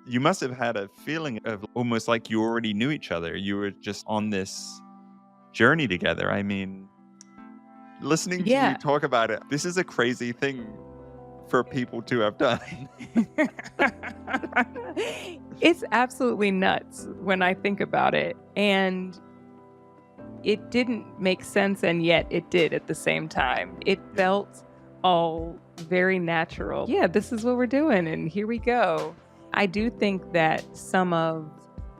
You must have had a feeling of almost like you already knew each other. You were just on this journey together. I mean, listening to you Yeah. talk about it, this is a crazy thing for people to have done. It's absolutely nuts when I think about it, and it didn't make sense, and yet it did at the same time. It Yeah. felt all very natural. Yeah, this is what we're doing, and here we go. I do think that some of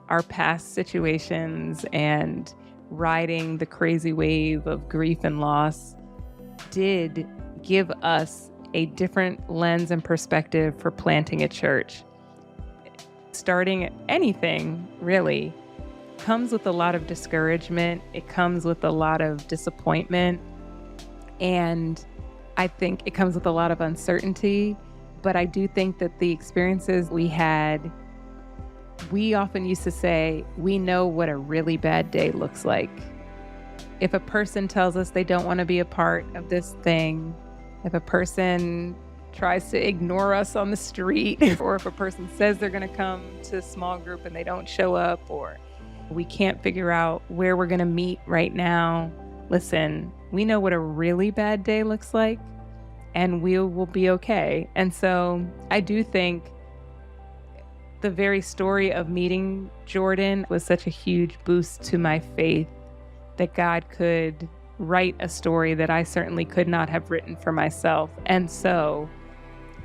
our past situations and riding the crazy wave of grief and loss did give us a different lens and perspective for planting a church. Starting anything really comes with a lot of discouragement, it comes with a lot of disappointment, and I think it comes with a lot of uncertainty. But I do think that the experiences we had, we often used to say, we know what a really bad day looks like. If a person tells us they don't want to be a part of this thing, if a person tries to ignore us on the street, or if a person says they're going to come to a small group and they don't show up, or we can't figure out where we're going to meet right now. Listen, we know what a really bad day looks like, and we will be okay. And so I do think the very story of meeting Jordan was such a huge boost to my faith that God could write a story that I certainly could not have written for myself. And so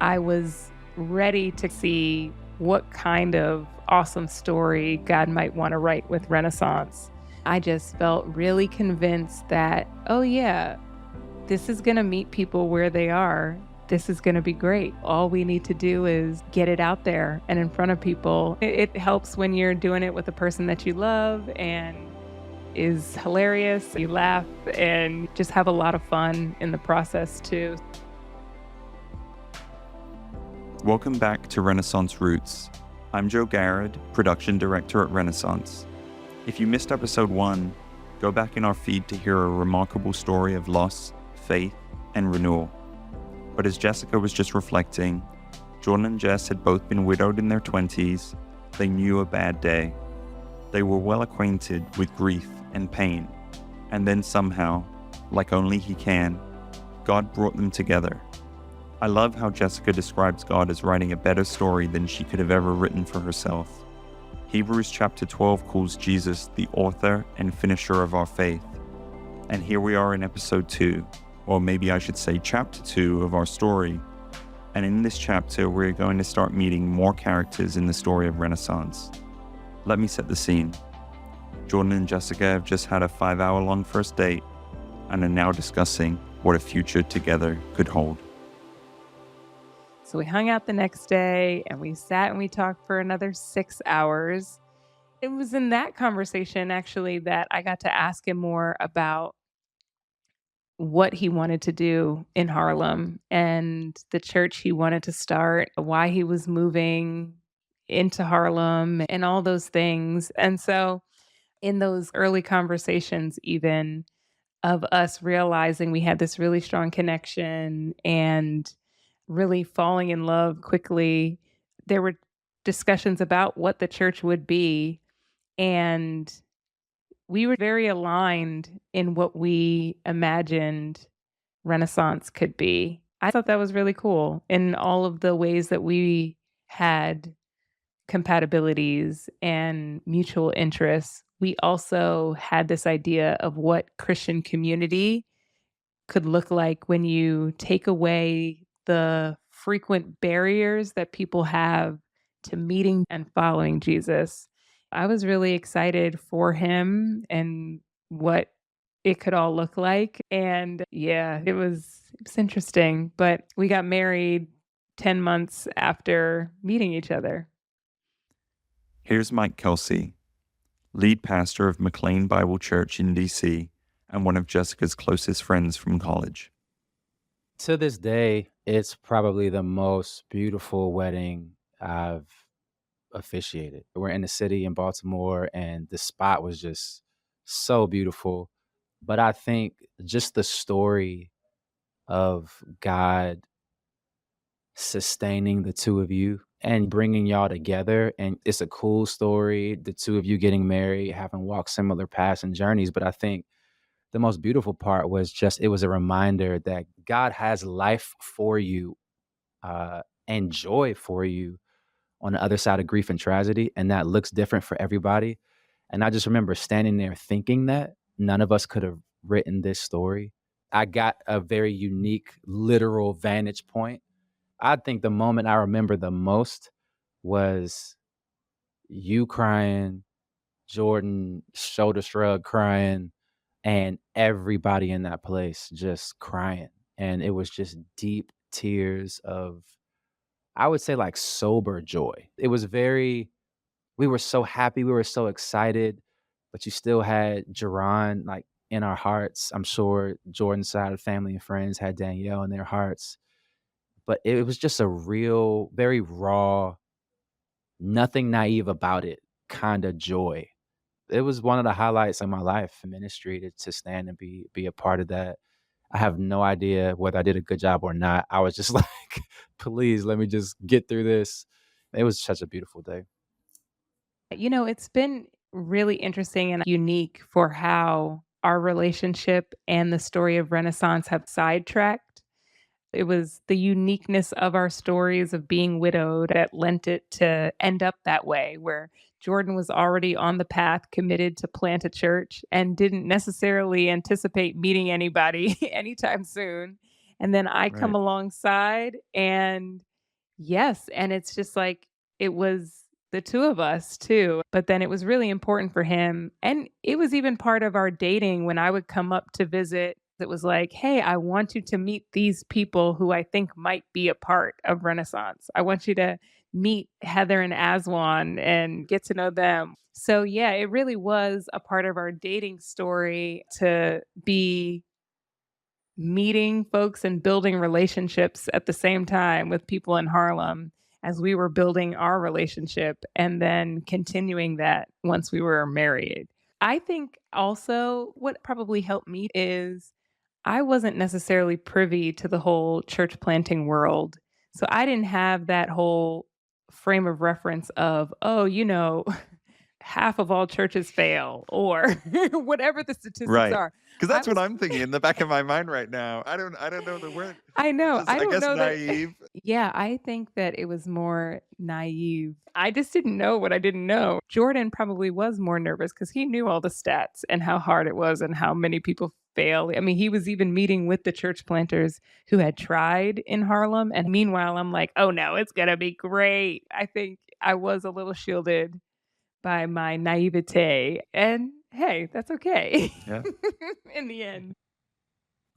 I was ready to see what kind of awesome story God might want to write with Renaissance. I just felt really convinced that, oh, yeah, this is going to meet people where they are. This is going to be great. All we need to do is get it out there and in front of people. It helps when you're doing it with a person that you love and is hilarious. You laugh and just have a lot of fun in the process too. Welcome back to Renaissance Roots. I'm Joe Garrett, production director at Renaissance. If you missed episode 1, go back in our feed to hear a remarkable story of loss, faith, and renewal. But as Jessica was just reflecting, Jordan and Jess had both been widowed in their 20s. They knew a bad day. They were well acquainted with grief and pain. And then somehow, like only He can, God brought them together. I love how Jessica describes God as writing a better story than she could have ever written for herself. Hebrews chapter 12 calls Jesus the author and finisher of our faith. And here we are in episode 2, or maybe I should say chapter 2 of our story. And in this chapter, we're going to start meeting more characters in the story of Renaissance. Let me set the scene. Jordan and Jessica have just had a 5-hour-long first date and are now discussing what a future together could hold. So we hung out the next day and we sat and we talked for another 6 hours. It was in that conversation actually that I got to ask him more about what he wanted to do in Harlem and the church he wanted to start, why he was moving into Harlem and all those things. And so in those early conversations, even of us realizing we had this really strong connection and really falling in love quickly, there were discussions about what the church would be. And we were very aligned in what we imagined Renaissance could be. I thought that was really cool in all of the ways that we had compatibilities and mutual interests. We also had this idea of what Christian community could look like when you take away the frequent barriers that people have to meeting and following Jesus. I was really excited for him and what it could all look like. And yeah, it was interesting, but we got married 10 months after meeting each other. Here's Mike Kelsey, lead pastor of McLean Bible Church in DC and one of Jessica's closest friends from college. To this day, it's probably the most beautiful wedding I've officiated. We're in the city in Baltimore, and the spot was just so beautiful. But I think just the story of God sustaining the two of you and bringing y'all together. And it's a cool story, the two of you getting married, having walked similar paths and journeys. But I think the most beautiful part was just it was a reminder that God has life for you and joy for you on the other side of grief and tragedy. And that looks different for everybody. And I just remember standing there thinking that none of us could have written this story. I got a very unique, literal vantage point. I think the moment I remember the most was you crying, Jordan shoulder shrug crying, and everybody in that place just crying. And it was just deep tears of, I would say, like sober joy. It was very, we were so happy, we were so excited, but you still had Jerron like in our hearts. I'm sure Jordan's side of family and friends had Danielle in their hearts. But it was just a real, very raw, nothing naive about it kind of joy. It was one of the highlights of my life in ministry to stand and be a part of that. I have no idea whether I did a good job or not. I was just like, please let me just get through this. It was such a beautiful day. It's been really interesting and unique for how our relationship and the story of Renaissance have sidetracked. It was the uniqueness of our stories of being widowed that lent it to end up that way, where Jordan was already on the path, committed to plant a church, and didn't necessarily anticipate meeting anybody anytime soon. And then I come Right. alongside, and yes, and it's just like it was the two of us too. But then it was really important for him. And it was even part of our dating when I would come up to visit. It was like, hey, I want you to meet these people who I think might be a part of Renaissance. I want you to meet Heather and Aswan and get to know them. So, yeah, it really was a part of our dating story to be meeting folks and building relationships at the same time with people in Harlem as we were building our relationship and then continuing that once we were married. I think also what probably helped me is I wasn't necessarily privy to the whole church planting world. So I didn't have that whole frame of reference of, oh, half of all churches fail or whatever the statistics Right. are. Because I that's what was I'm thinking in the back of my mind right now. I don't know the word. I know. Just I I don't guess know that. naive. Yeah, I think that it was more naive. I just didn't know what I didn't know. Jordan probably was more nervous because he knew all the stats and how hard it was and how many people fail. I mean, he was even meeting with the church planters who had tried in Harlem. And meanwhile, I'm like, oh no, it's going to be great. I think I was a little shielded by my naivete. And hey, that's okay Yeah. in the end.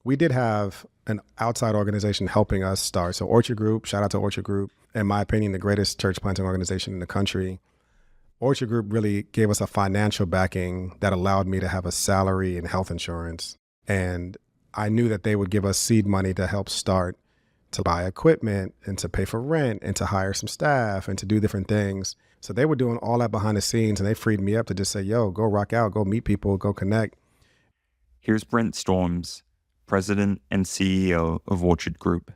We did have an outside organization helping us start. So Orchard Group, shout out to Orchard Group. In my opinion, the greatest church planting organization in the country. Orchard Group really gave us a financial backing that allowed me to have a salary and health insurance. And I knew that they would give us seed money to help start, to buy equipment and to pay for rent and to hire some staff and to do different things. So they were doing all that behind the scenes, and they freed me up to just say, yo, go rock out, go meet people, go connect. Here's Brent Storms, President and CEO of Orchard Group.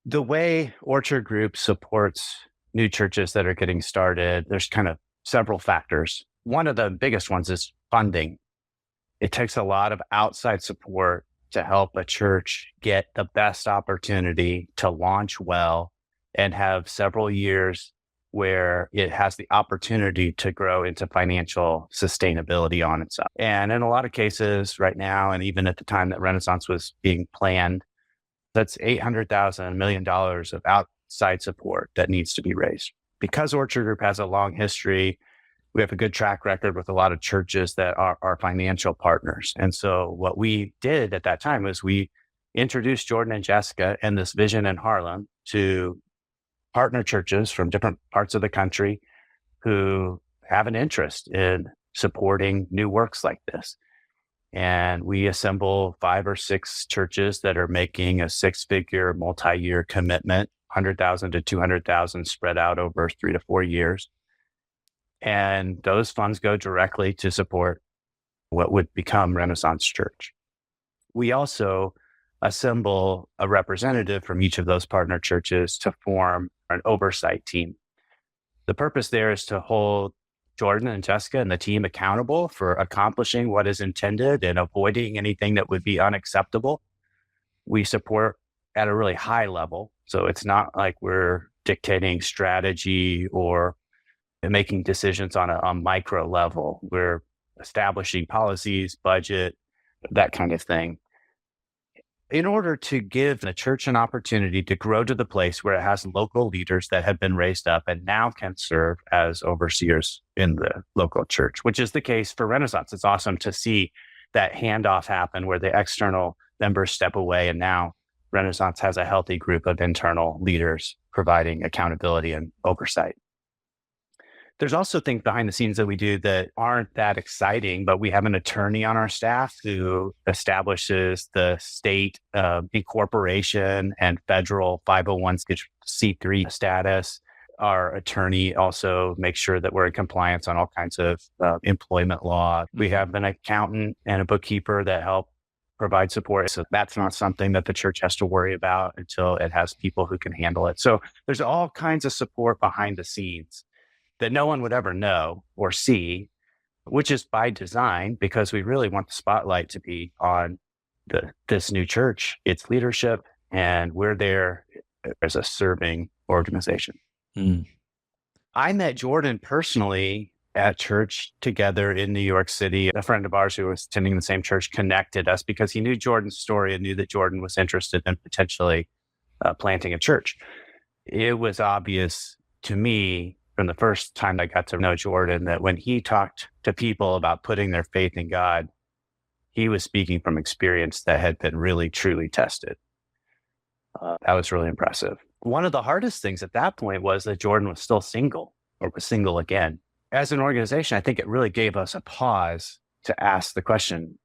The way Orchard Group supports new churches that are getting started, there's kind of several factors. One of the biggest ones is funding. It takes a lot of outside support to help a church get the best opportunity to launch well and have several years where it has the opportunity to grow into financial sustainability on its own. And in a lot of cases right now, and even at the time that Renaissance was being planned, that's $800,000, $1 million of outside support that needs to be raised. Because Orchard Group has a long history, we have a good track record with a lot of churches that are our financial partners. And so what we did at that time was we introduced Jordan and Jessica and this vision in Harlem to partner churches from different parts of the country who have an interest in supporting new works like this. And we assemble 5 or 6 churches that are making a 6-figure multi-year commitment, 100,000 to 200,000 spread out over 3 to 4 years. And those funds go directly to support what would become Renaissance Church. We also assemble a representative from each of those partner churches to form an oversight team. The purpose there is to hold Jordan and Jessica and the team accountable for accomplishing what is intended and avoiding anything that would be unacceptable. We support at a really high level. So it's not like we're dictating strategy or making decisions on a micro level. We're establishing policies, budget, that kind of thing, in order to give the church an opportunity to grow to the place where it has local leaders that have been raised up and now can serve as overseers in the local church, which is the case for Renaissance. It's awesome to see that handoff happen where the external members step away, and now Renaissance has a healthy group of internal leaders providing accountability and oversight. There's also things behind the scenes that we do that aren't that exciting, but we have an attorney on our staff who establishes the state incorporation and federal 501c3 status. Our attorney also makes sure that we're in compliance on all kinds of employment law. We have an accountant and a bookkeeper that help provide support. So that's not something that the church has to worry about until it has people who can handle it. So there's all kinds of support behind the scenes that no one would ever know or see, which is by design, because we really want the spotlight to be on this new church, its leadership, and we're there as a serving organization. Mm. I met Jordan personally at church together in New York City. A friend of ours who was attending the same church connected us because he knew Jordan's story and knew that Jordan was interested in potentially planting a church. It was obvious to me from the first time I got to know Jordan that when he talked to people about putting their faith in God, he was speaking from experience that had been really, truly tested. That was really impressive. One of the hardest things at that point was that Jordan was still single, or was single again. As an organization, I think it really gave us a pause to ask the question,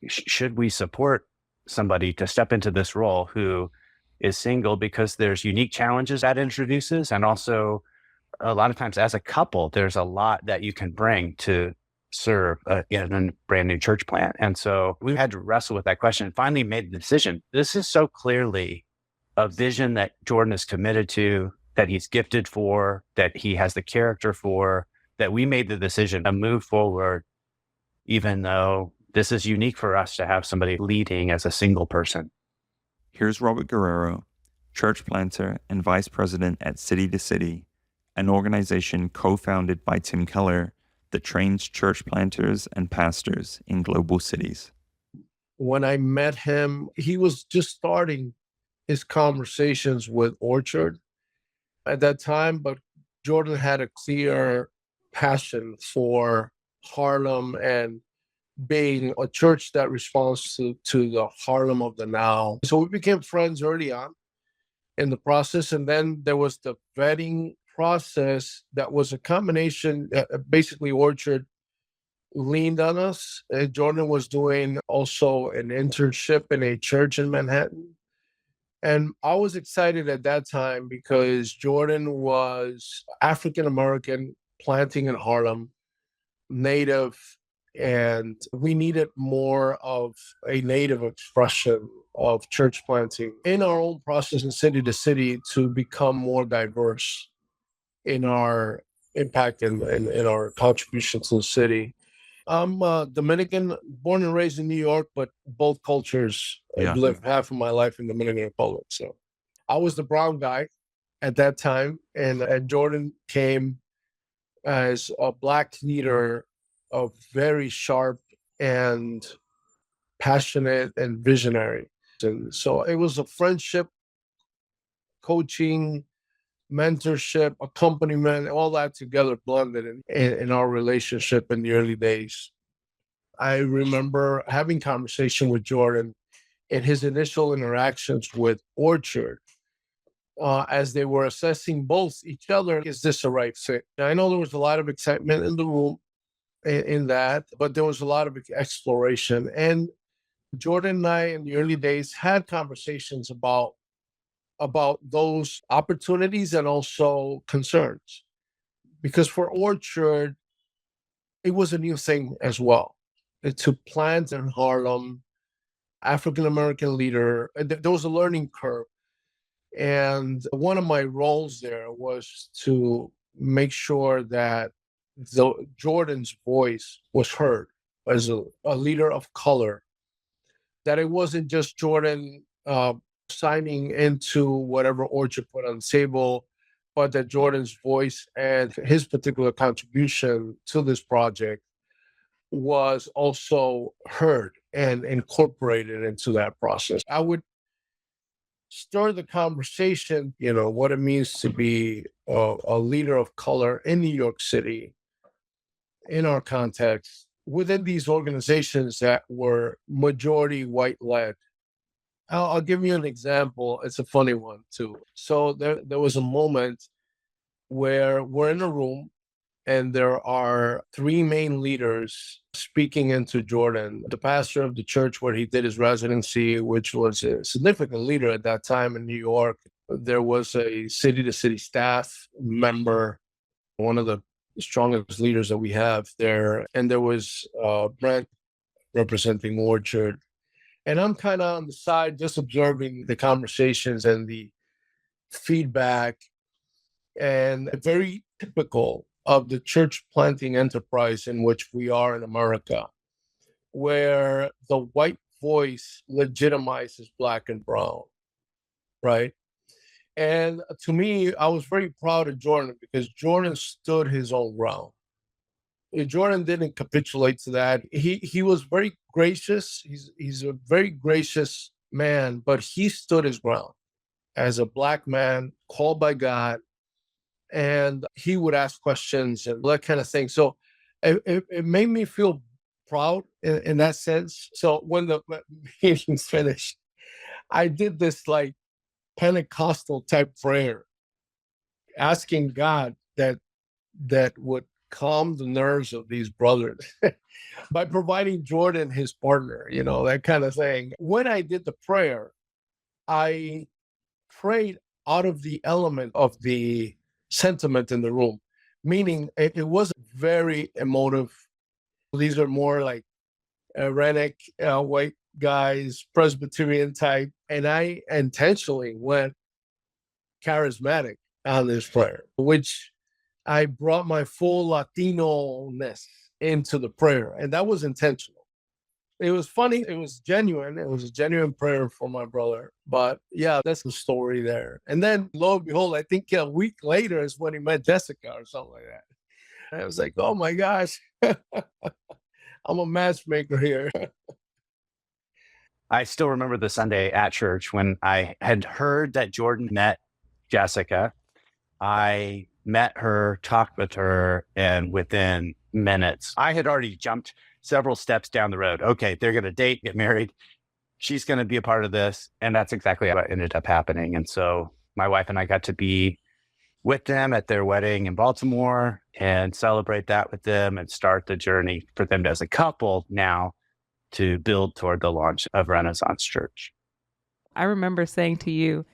should we support somebody to step into this role who is single, because there's unique challenges that introduces, and also a lot of times as a couple, there's a lot that you can bring to serve in a brand new church plant. And so we had to wrestle with that question and finally made the decision. This is so clearly a vision that Jordan is committed to, that he's gifted for, that he has the character for, that we made the decision to move forward, even though this is unique for us to have somebody leading as a single person. Here's Robert Guerrero, church planter and vice president at City to City, an organization co-founded by Tim Keller that trains church planters and pastors in global cities. When I met him, he was just starting his conversations with Orchard at that time, but Jordan had a clear passion for Harlem and being a church that responds to the Harlem of the now. So we became friends early on in the process. And then there was the vetting process that was a combination. Basically, Orchard leaned on us. Jordan was doing also an internship in a church in Manhattan. And I was excited at that time because Jordan was African-American, planting in Harlem, native, and we needed more of a native expression of church planting in our own process in City to City to become more diverse in our impact and in our contribution to the city. I'm Dominican, born and raised in New York, but both cultures. Yeah. I've lived half of my life in the Dominican Republic. So I was the brown guy at that time, and Jordan came as a Black leader, of very sharp and passionate and visionary. And so it was a friendship, coaching, mentorship, accompaniment, all that together blended in our relationship in the early days. I remember having conversation with Jordan in his initial interactions with Orchard as they were assessing both each other. Is this a right fit? I know there was a lot of excitement in the room in that, but there was a lot of exploration. And Jordan and I in the early days had conversations about those opportunities and also concerns. Because for Orchard, it was a new thing as well. To plant in Harlem, African-American leader, there was a learning curve. And one of my roles there was to make sure that Jordan's voice was heard as a leader of color, that it wasn't just Jordan signing into whatever Orchard put on the table, but that Jordan's voice and his particular contribution to this project was also heard and incorporated into that process. I would stir the conversation, what it means to be a leader of color in New York City, in our context, within these organizations that were majority white led. I'll give you an example. It's a funny one too. So there was a moment where we're in a room and there are three main leaders speaking into Jordan. The pastor of the church where he did his residency, which was a significant leader at that time in New York. There was a city-to-city staff member, one of the strongest leaders that we have there. And there was Brent representing Orchard. And I'm kind of on the side just observing the conversations and the feedback, and very typical of the church planting enterprise in which we are in America, where the white voice legitimizes black and brown, right? And to me, I was very proud of Jordan because Jordan stood his own ground. Jordan didn't capitulate to that. He was very gracious. He's a very gracious man, but he stood his ground as a black man called by God, and he would ask questions and that kind of thing. So it made me feel proud in that sense. So when the meeting's finished, I did this like Pentecostal type prayer, asking God that would calm the nerves of these brothers by providing Jordan his partner, that kind of thing. When I did the prayer, I prayed out of the element of the sentiment in the room, meaning it was very emotive. These are more like Irenic white guys, Presbyterian type, and I intentionally went charismatic on this prayer, which I brought my full Latino-ness into the prayer, and that was intentional. It was funny. It was genuine. It was a genuine prayer for my brother. But yeah, that's the story there. And then lo and behold, I think a week later is when he met Jessica or something like that. And I was like, oh my gosh, I'm a matchmaker here. I still remember the Sunday at church when I had heard that Jordan met Jessica. I met her, talked with her, and within minutes, I had already jumped several steps down the road. Okay, they're going to date, get married. She's going to be a part of this. And that's exactly what ended up happening. And so my wife and I got to be with them at their wedding in Baltimore and celebrate that with them and start the journey for them as a couple now to build toward the launch of Renaissance Church. I remember saying to you,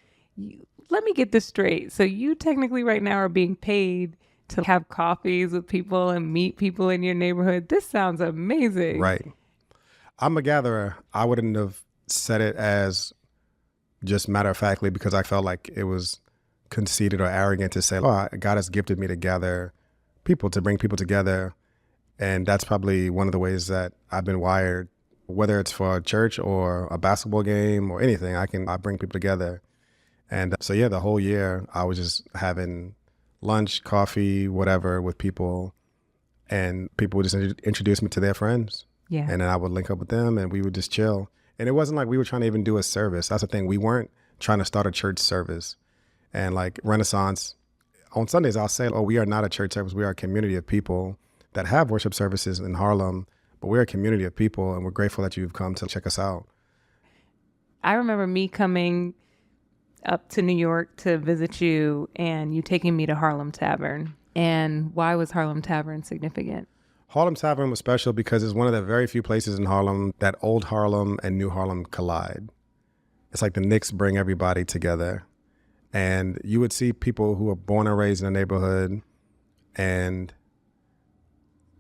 let me get this straight. So you technically right now are being paid to have coffees with people and meet people in your neighborhood. This sounds amazing. Right. I'm a gatherer. I wouldn't have said it as just matter-of-factly because I felt like it was conceited or arrogant to say, oh, God has gifted me to gather people, to bring people together. And that's probably one of the ways that I've been wired, whether it's for a church or a basketball game or anything, I bring people together. And so, yeah, the whole year I was just having lunch, coffee, whatever with people, and people would just introduce me to their friends. Yeah. And then I would link up with them and we would just chill. And it wasn't like we were trying to even do a service. That's the thing. We weren't trying to start a church service. And like Renaissance, on Sundays, I'll say, oh, we are not a church service. We are a community of people that have worship services in Harlem, but we're a community of people and we're grateful that you've come to check us out. I remember me coming up to New York to visit you and you taking me to Harlem Tavern. And why was Harlem Tavern significant? Harlem Tavern was special because it's one of the very few places in Harlem that old Harlem and new Harlem collide. It's like the Knicks bring everybody together. And you would see people who were born and raised in the neighborhood and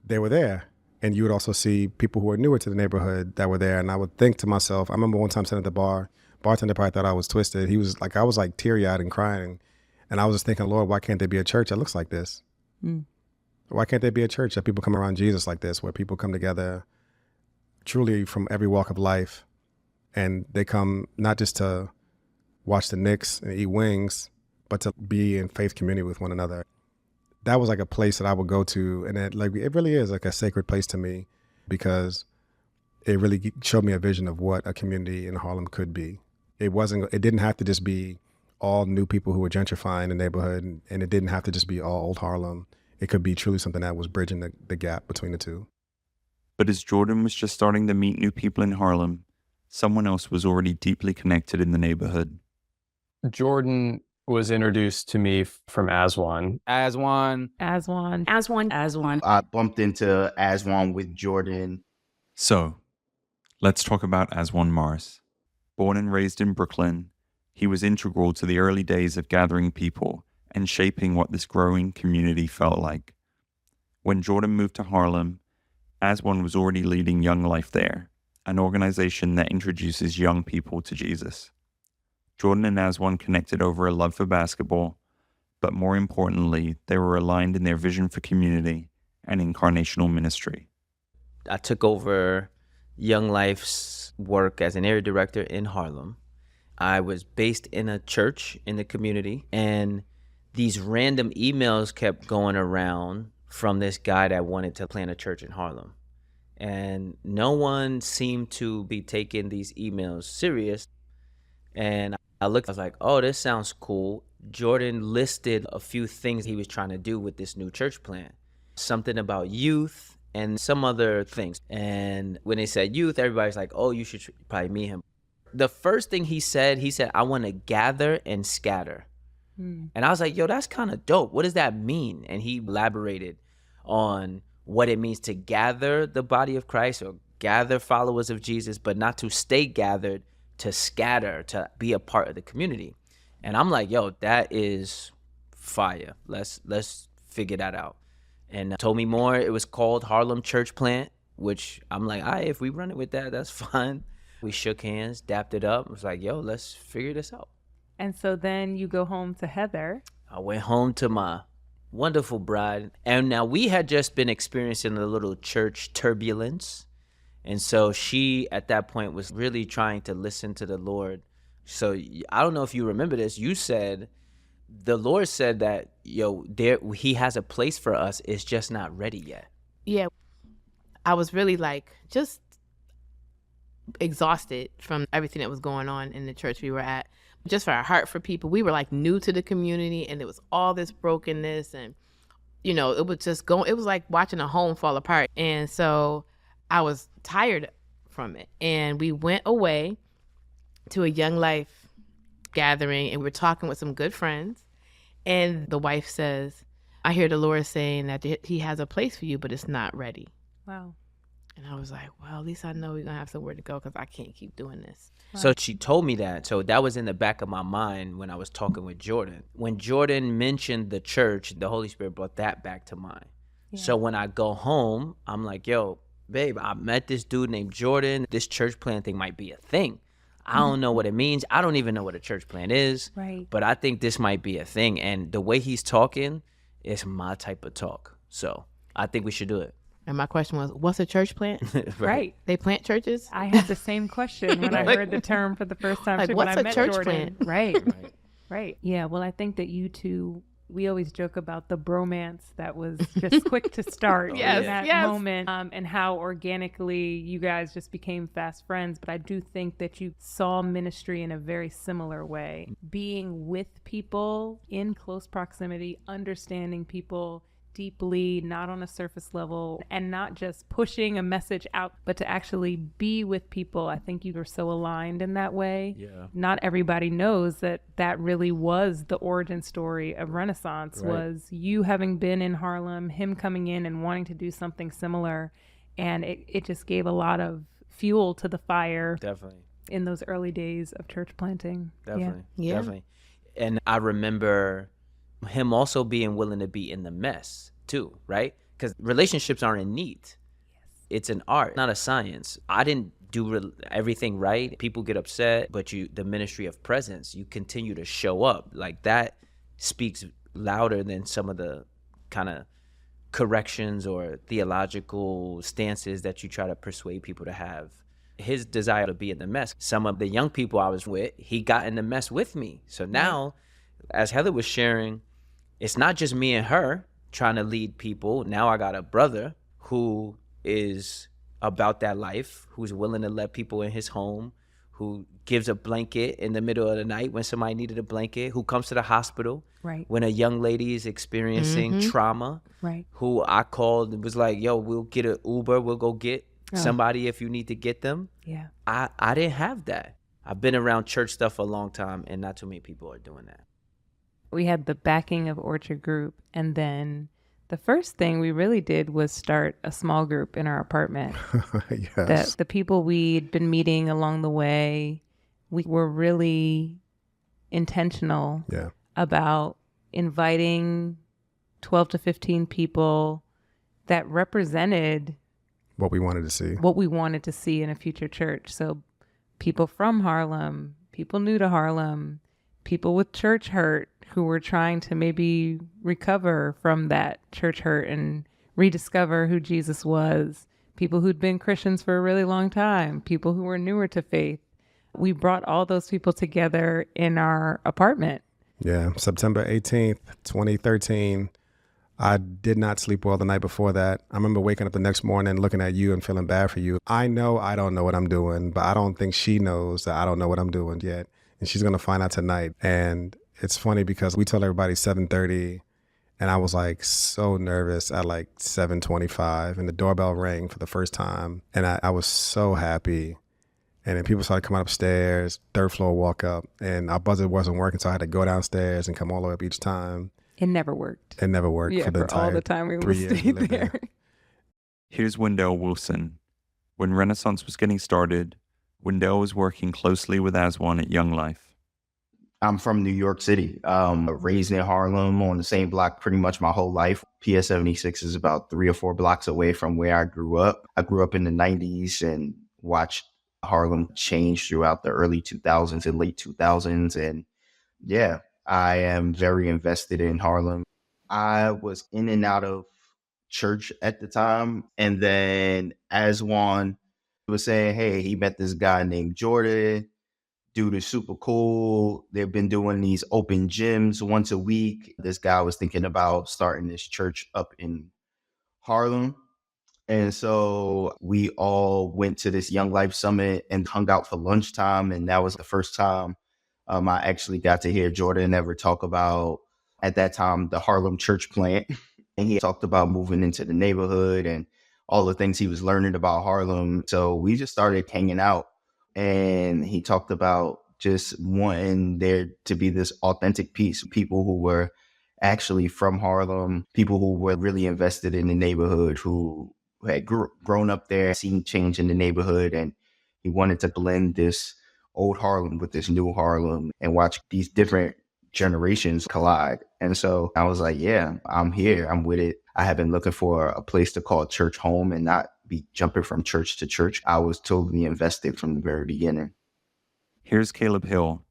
they were there. And you would also see people who were newer to the neighborhood that were there. And I would think to myself, I remember one time sitting at the bar, bartender probably thought I was twisted. I was like teary-eyed and crying. And I was just thinking, Lord, why can't there be a church that looks like this? Why can't there be a church that people come around Jesus like this, where people come together truly from every walk of life, and they come not just to watch the Knicks and eat wings, but to be in faith community with one another? That was like a place that I would go to, and it really is like a sacred place to me, because it really showed me a vision of what a community in Harlem could be. It didn't have to just be all new people who were gentrifying the neighborhood, and it didn't have to just be all old Harlem. It could be truly something that was bridging the gap between the two. But as Jordan was just starting to meet new people in Harlem, someone else was already deeply connected in the neighborhood. Jordan was introduced to me from Aswan. Aswan. I bumped into Aswan with Jordan. So, let's talk about Aswan Morris. Born and raised in Brooklyn, he was integral to the early days of gathering people and shaping what this growing community felt like. When Jordan moved to Harlem, Aswan was already leading Young Life there, an organization that introduces young people to Jesus. Jordan and Aswan connected over a love for basketball, but more importantly, they were aligned in their vision for community and incarnational ministry. I took over Young Life's work as an area director in Harlem. I was based in a church in the community, and these random emails kept going around from this guy that wanted to plant a church in Harlem. And no one seemed to be taking these emails serious. And I was like, oh, this sounds cool. Jordan listed a few things he was trying to do with this new church plant. Something about youth and some other things. And when they said youth, everybody's like, oh, you should probably meet him. The first thing he said, I want to gather and scatter. And I was like, yo, that's kind of dope. What does that mean? And he elaborated on what it means to gather the body of Christ or gather followers of Jesus, but not to stay gathered, to scatter, to be a part of the community. And I'm like, yo, that is fire. Let's figure that out. And told me more. It was called Harlem Church Plant, which I'm like, all right, if we run it with that, that's fine. We shook hands, dapped it up. I was like, yo, let's figure this out. And so then you go home to Heather. I went home to my wonderful bride. And now we had just been experiencing a little church turbulence. And so she, at that point, was really trying to listen to the Lord. So I don't know if you remember this. You said, the Lord said that, he has a place for us. It's just not ready yet. Yeah. I was really just exhausted from everything that was going on in the church we were at. Just for our heart for people. We were new to the community, and there was all this brokenness, and it was just it was like watching a home fall apart. And so I was tired from it. And we went away to a Young Life gathering, and we were talking with some good friends. And the wife says, I hear the Lord saying that he has a place for you, but it's not ready. Wow. And I was like, well, at least I know we're going to have somewhere to go, because I can't keep doing this. Wow. So she told me that. So that was in the back of my mind when I was talking with Jordan. When Jordan mentioned the church, the Holy Spirit brought that back to mind. Yeah. So when I go home, I'm like, yo, babe, I met this dude named Jordan. This church plant thing might be a thing. I don't know what it means. I don't even know what a church plant is. Right. But I think this might be a thing. And the way he's talking is my type of talk. So I think we should do it. And my question was, what's a church plant? Right. They plant churches? I had the same question when I heard the term for the first time. Too, what's when I a met church Jordan. plant? Right. Yeah. Well, I think that you two, we always joke about the bromance that was just quick to start in that moment, and how organically you guys just became fast friends. But I do think that you saw ministry in a very similar way. Being with people in close proximity, understanding people deeply, not on a surface level, and not just pushing a message out, but to actually be with people. I think you were so aligned in that way. Yeah. Not everybody knows that that really was the origin story of Renaissance, was you having been in Harlem, him coming in and wanting to do something similar. And it just gave a lot of fuel to the fire. Definitely. In those early days of church planting. Definitely. And I remember him also being willing to be in the mess too, right? Because relationships aren't neat. It's an art, not a science. I didn't do everything right. People get upset, but the ministry of presence, you continue to show up. Like that speaks louder than some of the kind of corrections or theological stances that you try to persuade people to have. His desire to be in the mess. Some of the young people I was with, he got in the mess with me. So now, as Heather was sharing, it's not just me and her trying to lead people. Now I got a brother who is about that life, who's willing to let people in his home, who gives a blanket in the middle of the night when somebody needed a blanket, who comes to the hospital when a young lady is experiencing trauma, who I called and was like, yo, we'll get an Uber, we'll go get somebody if you need to get them. I didn't have that. I've been around church stuff for a long time, and not too many people are doing that. We had the backing of Orchard Group, and then the first thing we really did was start a small group in our apartment. Yes. The people we'd been meeting along the way, we were really intentional about inviting 12 to 15 people that represented what we wanted to see in a future church. So people from Harlem, people new to Harlem, people with church hurt who were trying to maybe recover from that church hurt and rediscover who Jesus was, people who'd been Christians for a really long time, people who were newer to faith. We brought all those people together in our apartment. Yeah, September 18th, 2013. I did not sleep well the night before that. I remember waking up the next morning looking at you and feeling bad for you. I know I don't know what I'm doing, but I don't think she knows that I don't know what I'm doing yet. And she's going to find out tonight. And it's funny because we told everybody 7:30, and I was like so nervous at like 7:25, and the doorbell rang for the first time. And I was so happy. And then people started coming upstairs, third floor walk up, and our buzzer wasn't working. So I had to go downstairs and come all the way up each time. It never worked. It never worked for the entire all the time we 3 years stayed we lived there. Here's Wendell Wilson. When Renaissance was getting started, Wendell was working closely with Aswan at Young Life. I'm from New York City, raised in Harlem on the same block pretty much my whole life. PS 76 is about 3 or 4 blocks away from where I grew up. I grew up in the 90s and watched Harlem change throughout the early 2000s and late 2000s. And yeah, I am very invested in Harlem. I was in and out of church at the time. And then Aswan was saying, hey, he met this guy named Jordan. Dude is super cool. They've been doing these open gyms once a week. This guy was thinking about starting this church up in Harlem. And so we all went to this Young Life Summit and hung out for lunchtime. And that was the first time I actually got to hear Jordan ever talk about, at that time, the Harlem church plant. And he talked about moving into the neighborhood and all the things he was learning about Harlem. So we just started hanging out. And he talked about just wanting there to be this authentic piece, people who were actually from Harlem, people who were really invested in the neighborhood, who had grown up there, seen change in the neighborhood. And he wanted to blend this old Harlem with this new Harlem and watch these different generations collide. And so I was like, yeah, I'm here. I'm with it. I have been looking for a place to call church home and not be jumping from church to church. I was totally invested from the very beginning. Here's Caleb Hill.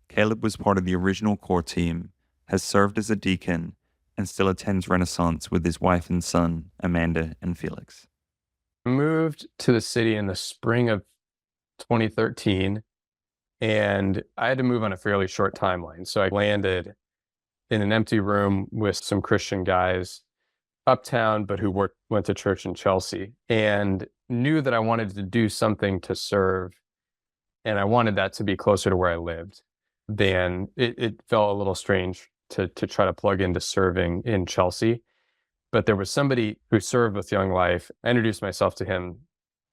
Caleb was part of the original core team, has served as a deacon, and still attends Renaissance with his wife and son, Amanda and Felix. Moved to the city in the spring of 2013, and I had to move on a fairly short timeline. So I landed in an empty room with some Christian guys uptown, but who went to church in Chelsea, and knew that I wanted to do something to serve. And I wanted that to be closer to where I lived. Then it felt a little strange to try to plug into serving in Chelsea. But there was somebody who served with Young Life. I introduced myself to him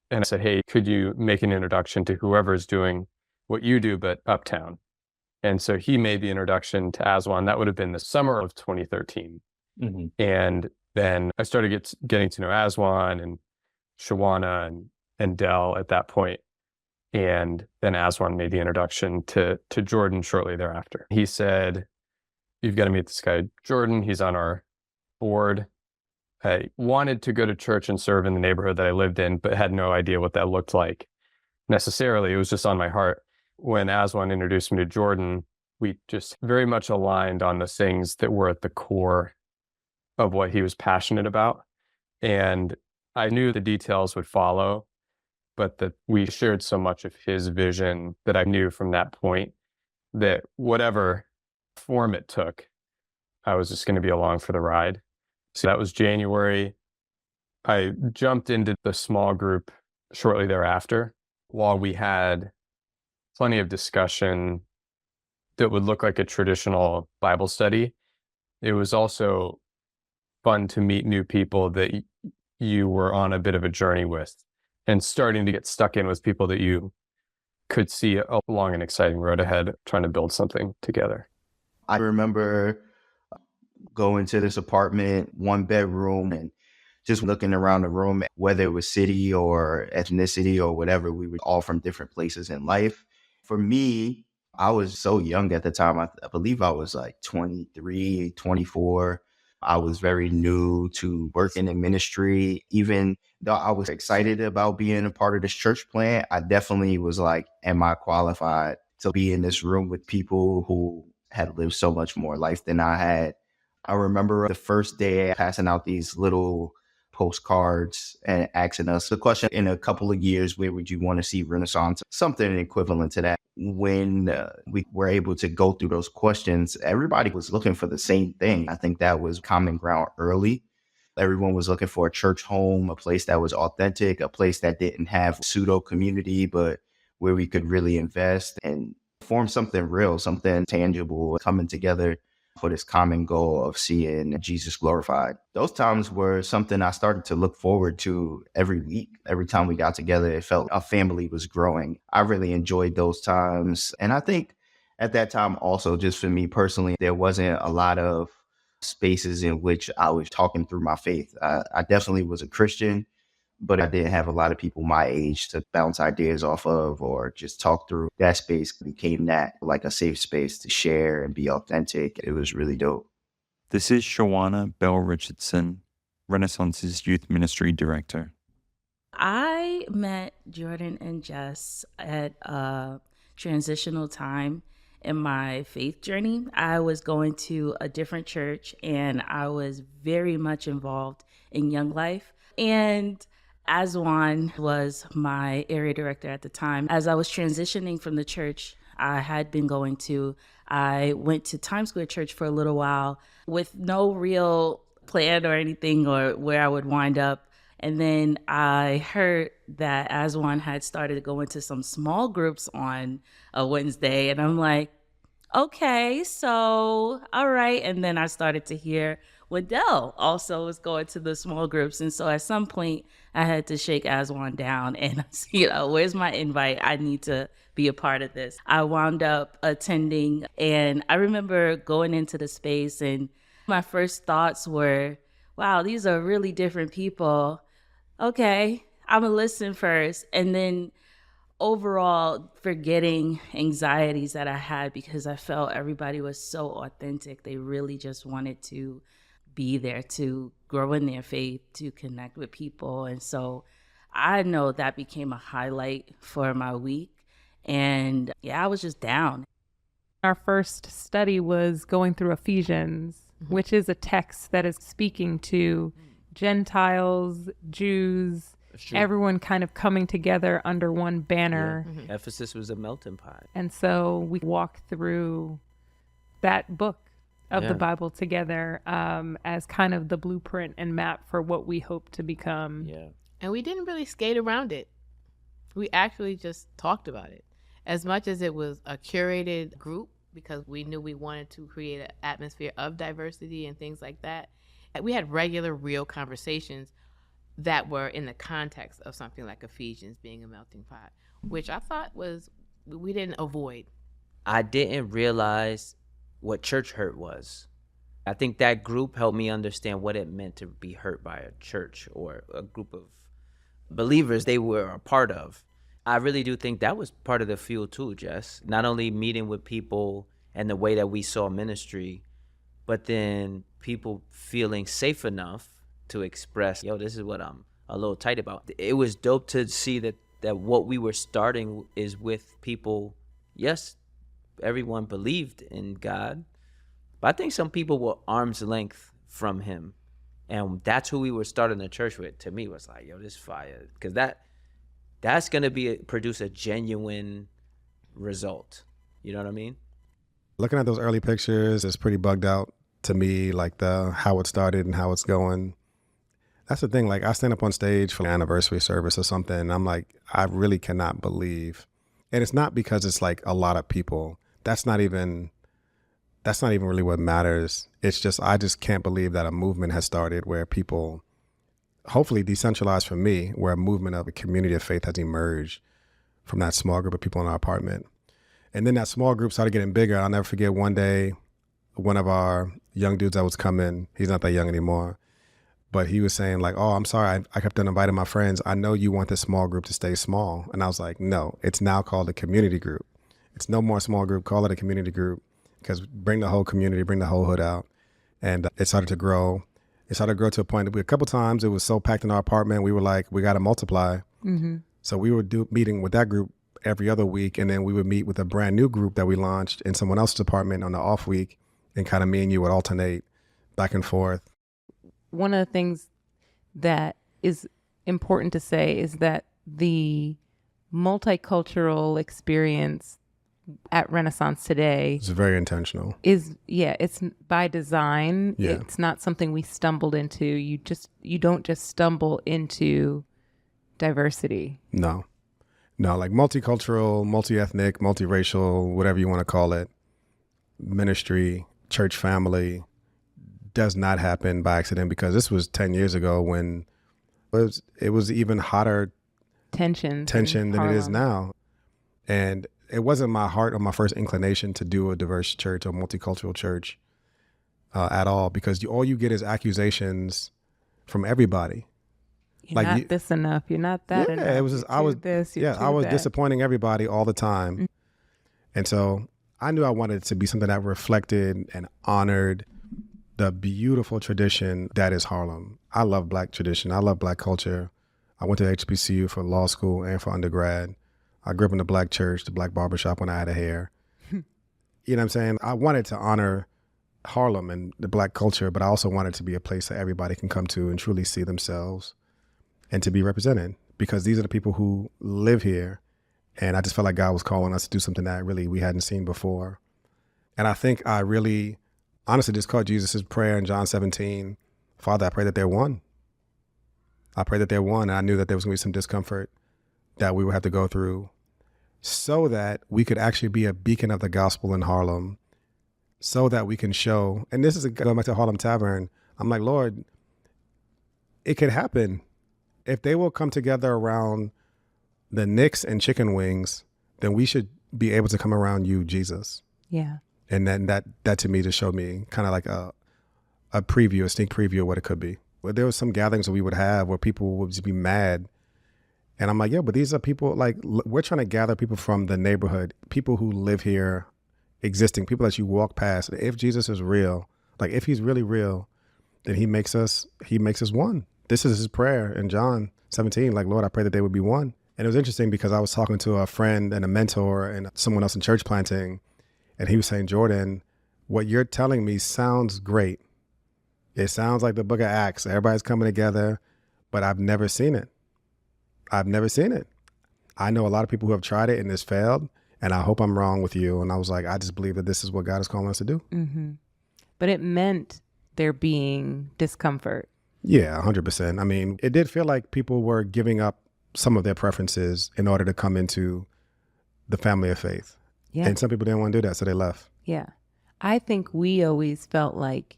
and I said, hey, could you make an introduction to whoever's doing what you do, but uptown? And so he made the introduction to Aswan. That would have been the summer of 2013. Mm-hmm. And then I started getting to know Aswan and Shawana and Dell at that point. And then Aswan made the introduction to Jordan shortly thereafter. He said, you've got to meet this guy, Jordan. He's on our board. I wanted to go to church and serve in the neighborhood that I lived in, but had no idea what that looked like necessarily. It was just on my heart. When Aswan introduced me to Jordan, we just very much aligned on the things that were at the core of what he was passionate about. And I knew the details would follow, but that we shared so much of his vision that I knew from that point that whatever form it took, I was just going to be along for the ride. So that was January. I jumped into the small group shortly thereafter. While we had plenty of discussion that would look like a traditional Bible study, it was also fun to meet new people that you were on a bit of a journey with, and starting to get stuck in with people that you could see along an exciting road ahead, trying to build something together. I remember going to this apartment, 1 bedroom, and just looking around the room, whether it was city or ethnicity or whatever, we were all from different places in life. For me, I was so young at the time. I believe I was like 23, 24. I was very new to working in ministry. Even though I was excited about being a part of this church plant, I definitely was like, am I qualified to be in this room with people who had lived so much more life than I had? I remember the first day passing out these little postcards and asking us the question, in a couple of years, where would you want to see Renaissance? Something equivalent to that. When we were able to go through those questions, everybody was looking for the same thing. I think that was common ground early. Everyone was looking for a church home, a place that was authentic, a place that didn't have pseudo community, but where we could really invest and form something real, something tangible, coming together for this common goal of seeing Jesus glorified. Those times were something I started to look forward to every week. Every time we got together, it felt our family was growing. I really enjoyed those times. And I think at that time also, just for me personally, there wasn't a lot of spaces in which I was talking through my faith. I definitely was a Christian, but I didn't have a lot of people my age to bounce ideas off of or just talk through. That space became that, like a safe space to share and be authentic. It was really dope. This is Shawana Bell Richardson, Renaissance's Youth Ministry Director. I met Jordan and Jess at a transitional time in my faith journey. I was going to a different church and I was very much involved in Young Life. And Aswan was my area director at the time. As I was transitioning from the church I had been going to, I went to Times Square Church for a little while with no real plan or anything or where I would wind up. And then I heard that Aswan had started to go into some small groups on a Wednesday. And I'm like, okay, so, all right. And then I started to hear Waddell also was going to the small groups. And so at some point, I had to shake Aswan down and, where's my invite? I need to be a part of this. I wound up attending, and I remember going into the space, and my first thoughts were, wow, these are really different people. Okay, I'm gonna listen first. And then overall forgetting anxieties that I had because I felt everybody was so authentic. They really just wanted to be there to grow in their faith, to connect with people. And so I know that became a highlight for my week. And yeah, I was just down. Our first study was going through Ephesians, which is a text that is speaking to Gentiles, Jews, everyone kind of coming together under one banner. Yeah. Ephesus was a melting pot. And so we walked through that book of the Bible together as kind of the blueprint and map for what we hope to become. Yeah. And we didn't really skate around it. We actually just talked about it. As much as it was a curated group, because we knew we wanted to create an atmosphere of diversity and things like that, we had regular, real conversations that were in the context of something like Ephesians being a melting pot, which I thought we didn't avoid. I didn't realize what church hurt was. I think that group helped me understand what it meant to be hurt by a church or a group of believers they were a part of. I really do think that was part of the fuel too, Jess. Not only meeting with people and the way that we saw ministry, but then people feeling safe enough to express, this is what I'm a little tight about. It was dope to see that what we were starting is with people, yes, everyone believed in God, but I think some people were arm's length from him. And that's who we were starting the church with. To me, was like, yo, this fire. Because that's going to produce a genuine result. You know what I mean? Looking at those early pictures, it's pretty bugged out to me, like how it started and how it's going. That's the thing. Like, I stand up on stage for an anniversary service or something, and I'm like, I really cannot believe. And it's not because it's like a lot of people. That's not even really what matters. It's just, I just can't believe that a movement has started where people, hopefully decentralized from me, where a movement of a community of faith has emerged from that small group of people in our apartment. And then that small group started getting bigger. I'll never forget one day, one of our young dudes that was coming, he's not that young anymore, but he was saying like, oh, I'm sorry, I kept on inviting my friends. I know you want this small group to stay small. And I was like, no, it's now called a community group. It's no more small group, call it a community group, because bring the whole community, bring the whole hood out. And it started to grow. It started to grow to a point that a couple times it was so packed in our apartment, we were like, we got to multiply. Mm-hmm. So we would do meeting with that group every other week, and then we would meet with a brand new group that we launched in someone else's apartment on the off week, and kind of me and you would alternate back and forth. One of the things that is important to say is that the multicultural experience at Renaissance today It's very intentional. it's by design. Yeah. It's not something we stumbled into. You don't just stumble into diversity. No, like multicultural, multi-ethnic, multiracial, whatever you want to call it, ministry, church family does not happen by accident, because this was 10 years ago when it was even hotter Tension than it is now. And it wasn't my heart or my first inclination to do a diverse church or multicultural church at all, because all you get is accusations from everybody. You're like not this enough. You're not that enough. It was just, I was that. disappointing everybody all the time. Mm-hmm. And so I knew I wanted it to be something that reflected and honored the beautiful tradition that is Harlem. I love Black tradition. I love Black culture. I went to HBCU for law school and for undergrad. I grew up in the Black church, the Black barbershop when I had a hair. You know what I'm saying? I wanted to honor Harlem and the Black culture, but I also wanted to be a place that everybody can come to and truly see themselves and to be represented, because these are the people who live here. And I just felt like God was calling us to do something that really we hadn't seen before. And I think I really honestly just caught Jesus' prayer in John 17. Father, I pray that they're one. I pray that they're one. And I knew that there was going to be some discomfort that we would have to go through so that we could actually be a beacon of the gospel in Harlem, so that we can show, and this is going back to Harlem Tavern. I'm like, Lord, it could happen. If they will come together around the Knicks and chicken wings, then we should be able to come around you, Jesus. Yeah. And then that to me just showed me kind of like a preview, a sneak preview of what it could be. Where there was some gatherings that we would have where people would just be mad. And I'm like, yeah, but these are people, like, we're trying to gather people from the neighborhood, people who live here, existing, people that you walk past. If Jesus is real, like if he's really real, then he makes us one. This is his prayer in John 17, like, Lord, I pray that they would be one. And it was interesting because I was talking to a friend and a mentor and someone else in church planting, and he was saying, Jordan, what you're telling me sounds great. It sounds like the book of Acts. Everybody's coming together, but I've never seen it. I know a lot of people who have tried it and it's failed, and I hope I'm wrong with you. And I was like, I just believe that this is what God is calling us to do. Mm-hmm. But it meant there being discomfort. Yeah, 100%. I mean, it did feel like people were giving up some of their preferences in order to come into the family of faith. Yeah. And some people didn't want to do that, so they left. Yeah. I think we always felt like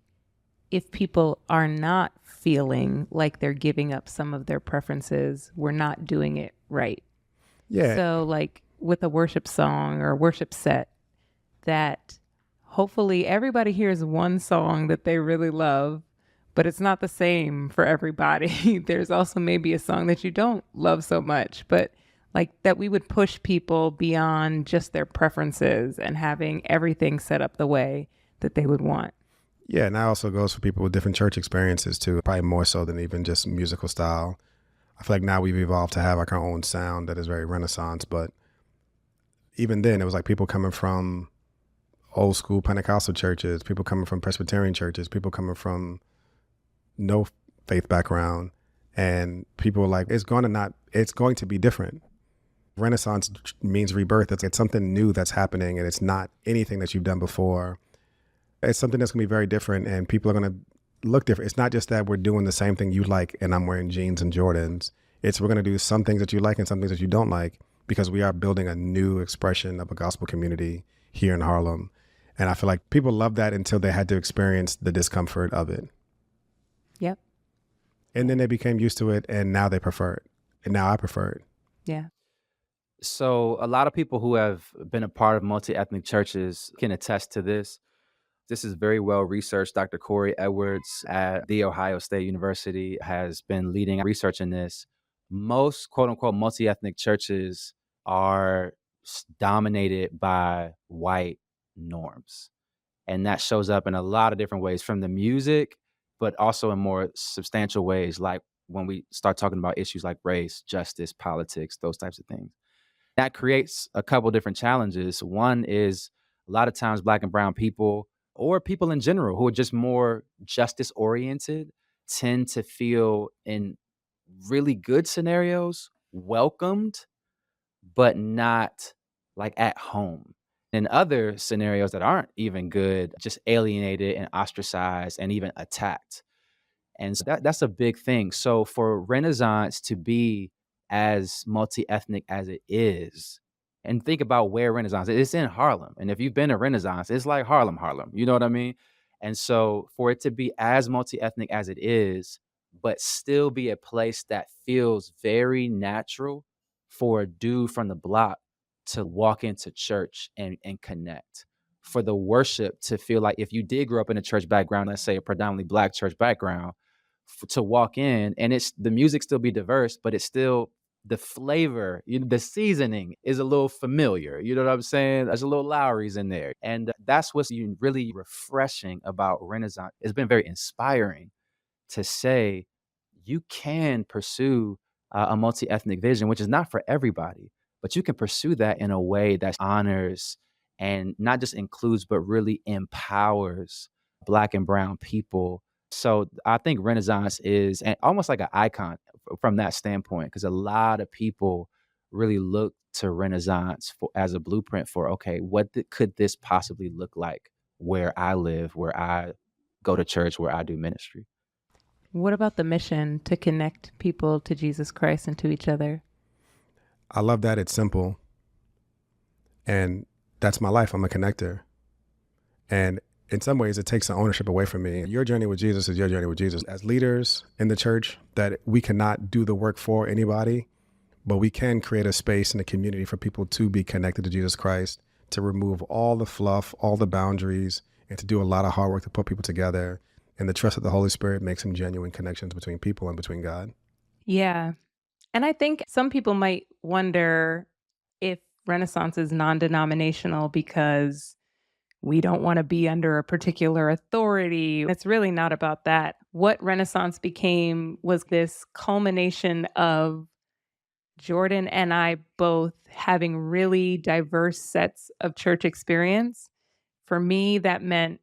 if people are not feeling like they're giving up some of their preferences, we're not doing it right. Yeah. So like with a worship song or a worship set, that hopefully everybody hears one song that they really love, but it's not the same for everybody. There's also maybe a song that you don't love so much, but like that we would push people beyond just their preferences and having everything set up the way that they would want. Yeah, and that also goes for people with different church experiences too, probably more so than even just musical style. I feel like now we've evolved to have like our own sound that is very Renaissance, but even then it was like people coming from old school Pentecostal churches, people coming from Presbyterian churches, people coming from no faith background, and people were like, it's going to be different. Renaissance means rebirth. It's something new that's happening, and it's not anything that you've done before. It's something that's going to be very different, and people are going to look different. It's not just that we're doing the same thing you like and I'm wearing jeans and Jordans. It's we're going to do some things that you like and some things that you don't like, because we are building a new expression of a gospel community here in Harlem. And I feel like people love that until they had to experience the discomfort of it. Yep. And then they became used to it, and now they prefer it. And now I prefer it. Yeah. So a lot of people who have been a part of multi-ethnic churches can attest to this. This is very well researched. Dr. Corey Edwards at The Ohio State University has been leading research in this. Most quote unquote multi-ethnic churches are dominated by white norms. And that shows up in a lot of different ways, from the music, but also in more substantial ways, like when we start talking about issues like race, justice, politics, those types of things. That creates a couple different challenges. One is a lot of times Black and brown people, or people in general who are just more justice oriented, tend to feel in really good scenarios welcomed, but not like at home. In other scenarios that aren't even good, just alienated and ostracized and even attacked. And so that's a big thing. So for Renaissance to be as multi-ethnic as it is, and think about where Renaissance is, it's in Harlem. And if you've been to Renaissance, it's like Harlem. You know what I mean? And so for it to be as multi-ethnic as it is, but still be a place that feels very natural for a dude from the block to walk into church and connect. For the worship to feel like, if you did grow up in a church background, let's say a predominantly Black church background, to walk in and it's the music still be diverse, but it's still the flavor, the seasoning is a little familiar. You know what I'm saying? There's a little Lowry's in there. And that's what's really refreshing about Renaissance. It's been very inspiring to say you can pursue a multi-ethnic vision, which is not for everybody, but you can pursue that in a way that honors and not just includes, but really empowers Black and brown people. So I think Renaissance is almost like an icon from that standpoint, because a lot of people really look to Renaissance as a blueprint for, okay, what could this possibly look like where I live, where I go to church, where I do ministry? What about the mission to connect people to Jesus Christ and to each other? I love that it's simple. And that's my life. I'm a connector. And in some ways, it takes the ownership away from me. Your journey with Jesus is your journey with Jesus. As leaders in the church, that we cannot do the work for anybody, but we can create a space in the community for people to be connected to Jesus Christ, to remove all the fluff, all the boundaries, and to do a lot of hard work to put people together. And the trust of the Holy Spirit makes some genuine connections between people and between God. Yeah. And I think some people might wonder if Renaissance is non-denominational because we don't want to be under a particular authority. It's really not about that. What Renaissance became was this culmination of Jordan and I both having really diverse sets of church experience. For me, that meant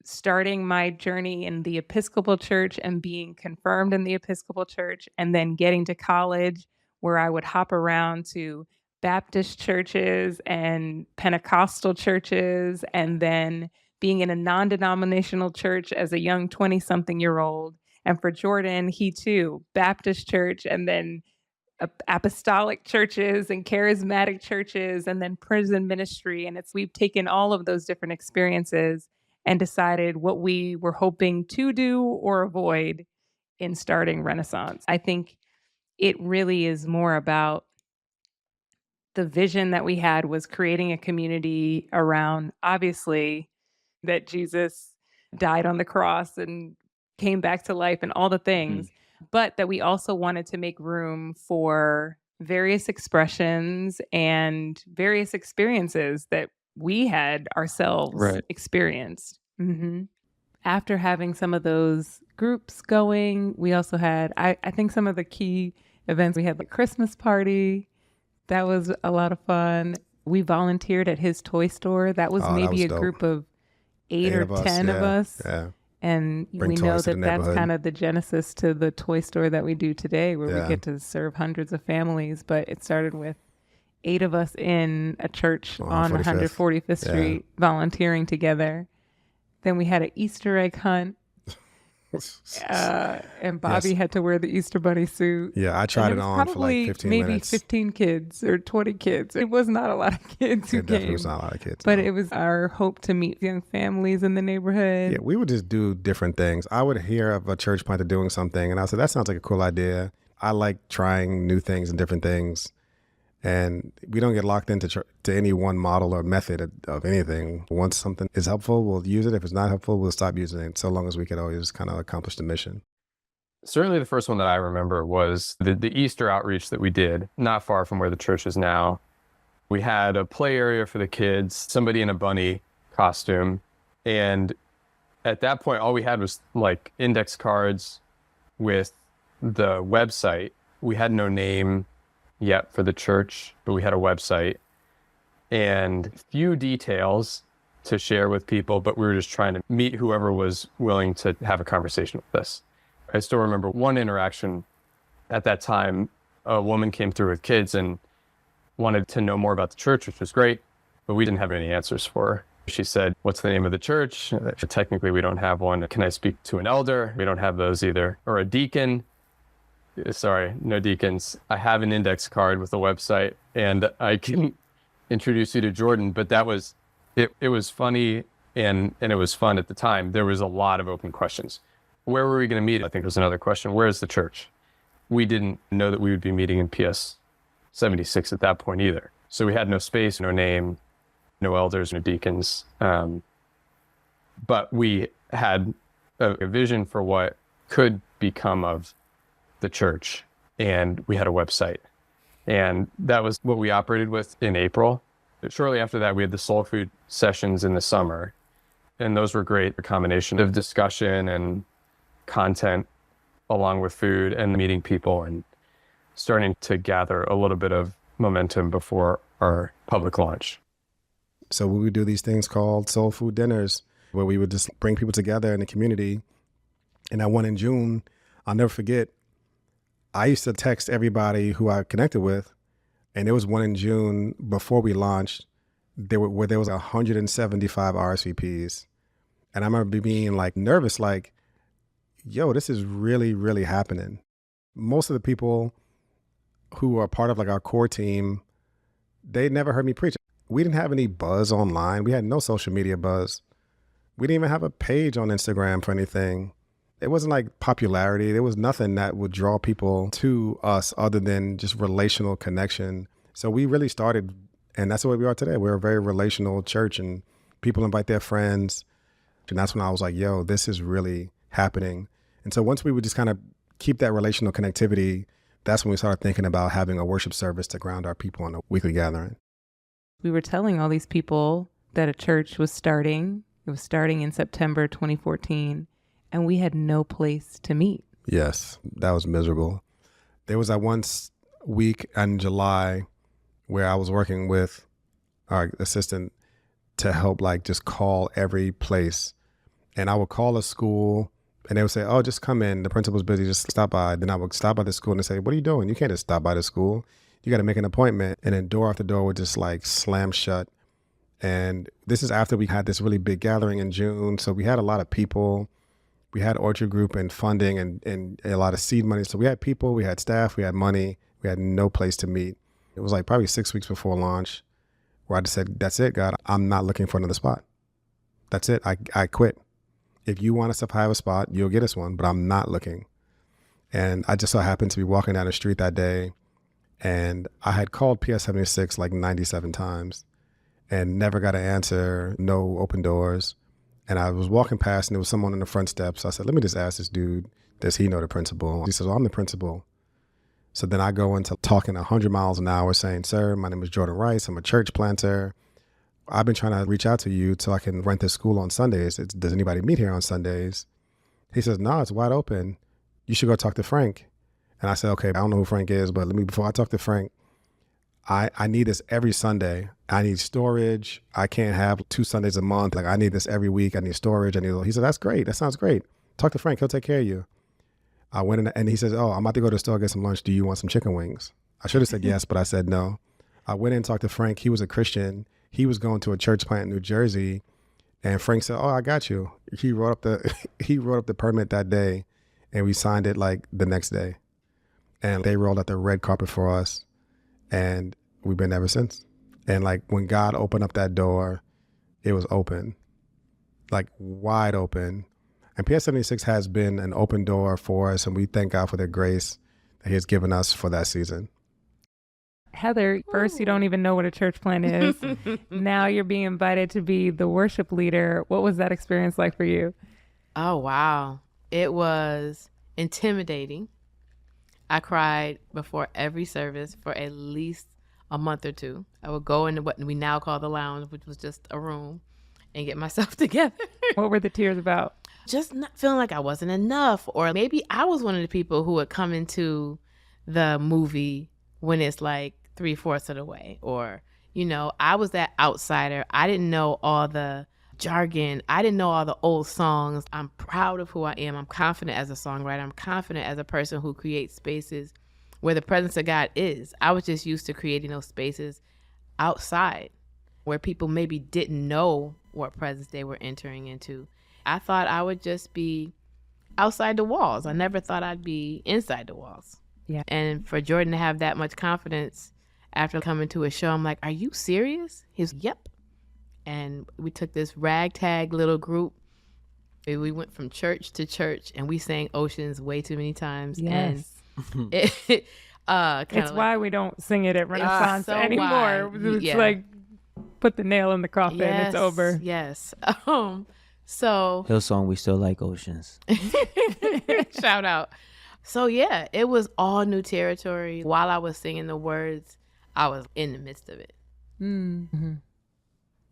starting my journey in the Episcopal Church and being confirmed in the Episcopal Church, and then getting to college where I would hop around to Baptist churches and Pentecostal churches, and then being in a non-denominational church as a young 20-something-year-old. And for Jordan, he too, Baptist church, and then apostolic churches and charismatic churches, and then prison ministry. And we've taken all of those different experiences and decided what we were hoping to do or avoid in starting Renaissance. I think it really is more about the vision that we had was creating a community around, obviously, that Jesus died on the cross and came back to life and all the things, but that we also wanted to make room for various expressions and various experiences that we had ourselves experienced. After having some of those groups going, we also had, I think some of the key events, we had the Christmas party. That was a lot of fun. We volunteered at his toy store. That was maybe a group of eight or 10 of us. Yeah. And Bring we know toys to the that that's neighborhood. kind of the genesis to the toy store that we do today, where Yeah. we get to serve hundreds of families. But it started with 8 of us in a church on 145th Street volunteering together. Then we had an Easter egg hunt. And Bobby had to wear the Easter bunny suit. Yeah, I tried it on for like 15 maybe minutes. 15 kids or 20 kids. It was not a lot of kids who It definitely came. was not a lot of kids. But no. it was our hope to meet young families in the neighborhood. Yeah, we would just do different things. I would hear of a church planter doing something, and I said, that sounds like a cool idea. I like trying new things and different things. And we don't get locked into to any one model or method of anything. Once something is helpful, we'll use it. If it's not helpful, we'll stop using it, so long as we can always kind of accomplish the mission. Certainly the first one that I remember was the Easter outreach that we did, not far from where the church is now. We had a play area for the kids, somebody in a bunny costume. And at that point, all we had was like index cards with the website. We had no name yet for the church, but we had a website and few details to share with people, but we were just trying to meet whoever was willing to have a conversation with us. I still remember one interaction at that time. A woman came through with kids and wanted to know more about the church, which was great, but we didn't have any answers for her. She said, "What's the name of the church?" Technically, we don't have one. Can I speak to an elder? We don't have those either. Or a deacon. Sorry, no deacons. I have an index card with a website and I can introduce you to Jordan, but that was, it was funny and it was fun at the time. There was a lot of open questions. Where were we going to meet? I think was another question. Where is the church? We didn't know that we would be meeting in PS 76 at that point either. So we had no space, no name, no elders, no deacons. But we had a vision for what could become of the church, and we had a website, and that was what we operated with in April. Shortly after that, we had the soul food sessions in the summer, and those were great. A combination of discussion and content along with food and meeting people and starting to gather a little bit of momentum before our public launch. So we would do these things called soul food dinners, where we would just bring people together in the community. And that one in June, I'll never forget, I used to text everybody who I connected with, and there was one in June before we launched, there was 175 RSVPs. And I remember being like nervous, like, yo, this is really, really happening. Most of the people who are part of like our core team, they never heard me preach. We didn't have any buzz online. We had no social media buzz. We didn't even have a page on Instagram for anything. It wasn't like popularity. There was nothing that would draw people to us other than just relational connection. So we really started, and that's what we are today. We're a very relational church, and people invite their friends. And that's when I was like, yo, this is really happening. And so once we would just kind of keep that relational connectivity, that's when we started thinking about having a worship service to ground our people in a weekly gathering. We were telling all these people that a church was starting. It was starting in September 2014. And we had no place to meet. Yes, that was miserable. There was that one week in July where I was working with our assistant to help like just call every place. And I would call a school and they would say, oh, just come in. The principal's busy, just stop by. Then I would stop by the school and they say, what are you doing? You can't just stop by the school. You got to make an appointment. And then door after door would just like slam shut. And this is after we had this really big gathering in June. So we had a lot of people. We had Orchard Group and funding and a lot of seed money. So we had people, we had staff, we had money, we had no place to meet. It was like probably 6 weeks before launch where I just said, that's it, God, I'm not looking for another spot. That's it, I quit. If you want us to have a spot, you'll get us one, but I'm not looking. And I just so happened to be walking down the street that day and I had called PS 76 like 97 times and never got an answer, no open doors. And I was walking past and there was someone on the front steps. I said, let me just ask this dude, does he know the principal? He says, well, I'm the principal. So then I go into talking 100 miles an hour saying, sir, my name is Jordan Rice. I'm a church planter. I've been trying to reach out to you so I can rent this school on Sundays. Does anybody meet here on Sundays? He says, no, it's wide open. You should go talk to Frank. And I said, okay, I don't know who Frank is, but before I talk to Frank, I need this every Sunday. I need storage. I can't have 2 Sundays a month. Like, I need this every week. I need storage. He said, that's great. That sounds great. Talk to Frank. He'll take care of you. I went in and he says, oh, I'm about to go to the store, get some lunch. Do you want some chicken wings? I should have said yes, but I said no. I went in and talked to Frank. He was a Christian. He was going to a church plant in New Jersey. And Frank said, oh, I got you. He wrote up the permit that day, and we signed it like the next day. And they rolled out the red carpet for us. And we've been ever since. And like when God opened up that door, it was open, like wide open. And PS76 has been an open door for us, and we thank God for the grace that he has given us for that season. Heather, first, you don't even know what a church plant is. Now you're being invited to be the worship leader. What was that experience like for you? Oh, wow. It was intimidating. I cried before every service for at least a month or two. I would go into what we now call the lounge, which was just a room, and get myself together. What were the tears about? Just not feeling like I wasn't enough. Or maybe I was one of the people who would come into the movie when it's like 3/4 of the way. Or, you know, I was that outsider. I didn't know all the jargon. I didn't know all the old songs. I'm proud of who I am. I'm confident as a songwriter. I'm confident as a person who creates spaces where the presence of God is. I was just used to creating those spaces outside where people maybe didn't know what presence they were entering into. I thought I would just be outside the walls. I never thought I'd be inside the walls. Yeah. And for Jordan to have that much confidence after coming to a show, I'm like, are you serious? He's, yep. And we took this ragtag little group. We went from church to church, and we sang Oceans way too many times. Yes. And it's why we don't sing it at Renaissance so anymore. why? It's Yeah. like, put the nail in the coffin. Yes, It's over. Yes. So Hillsong, we still like oceans. shout out. So yeah, it was all new territory. While I was singing the words, I was in the midst of it. Mm-hmm.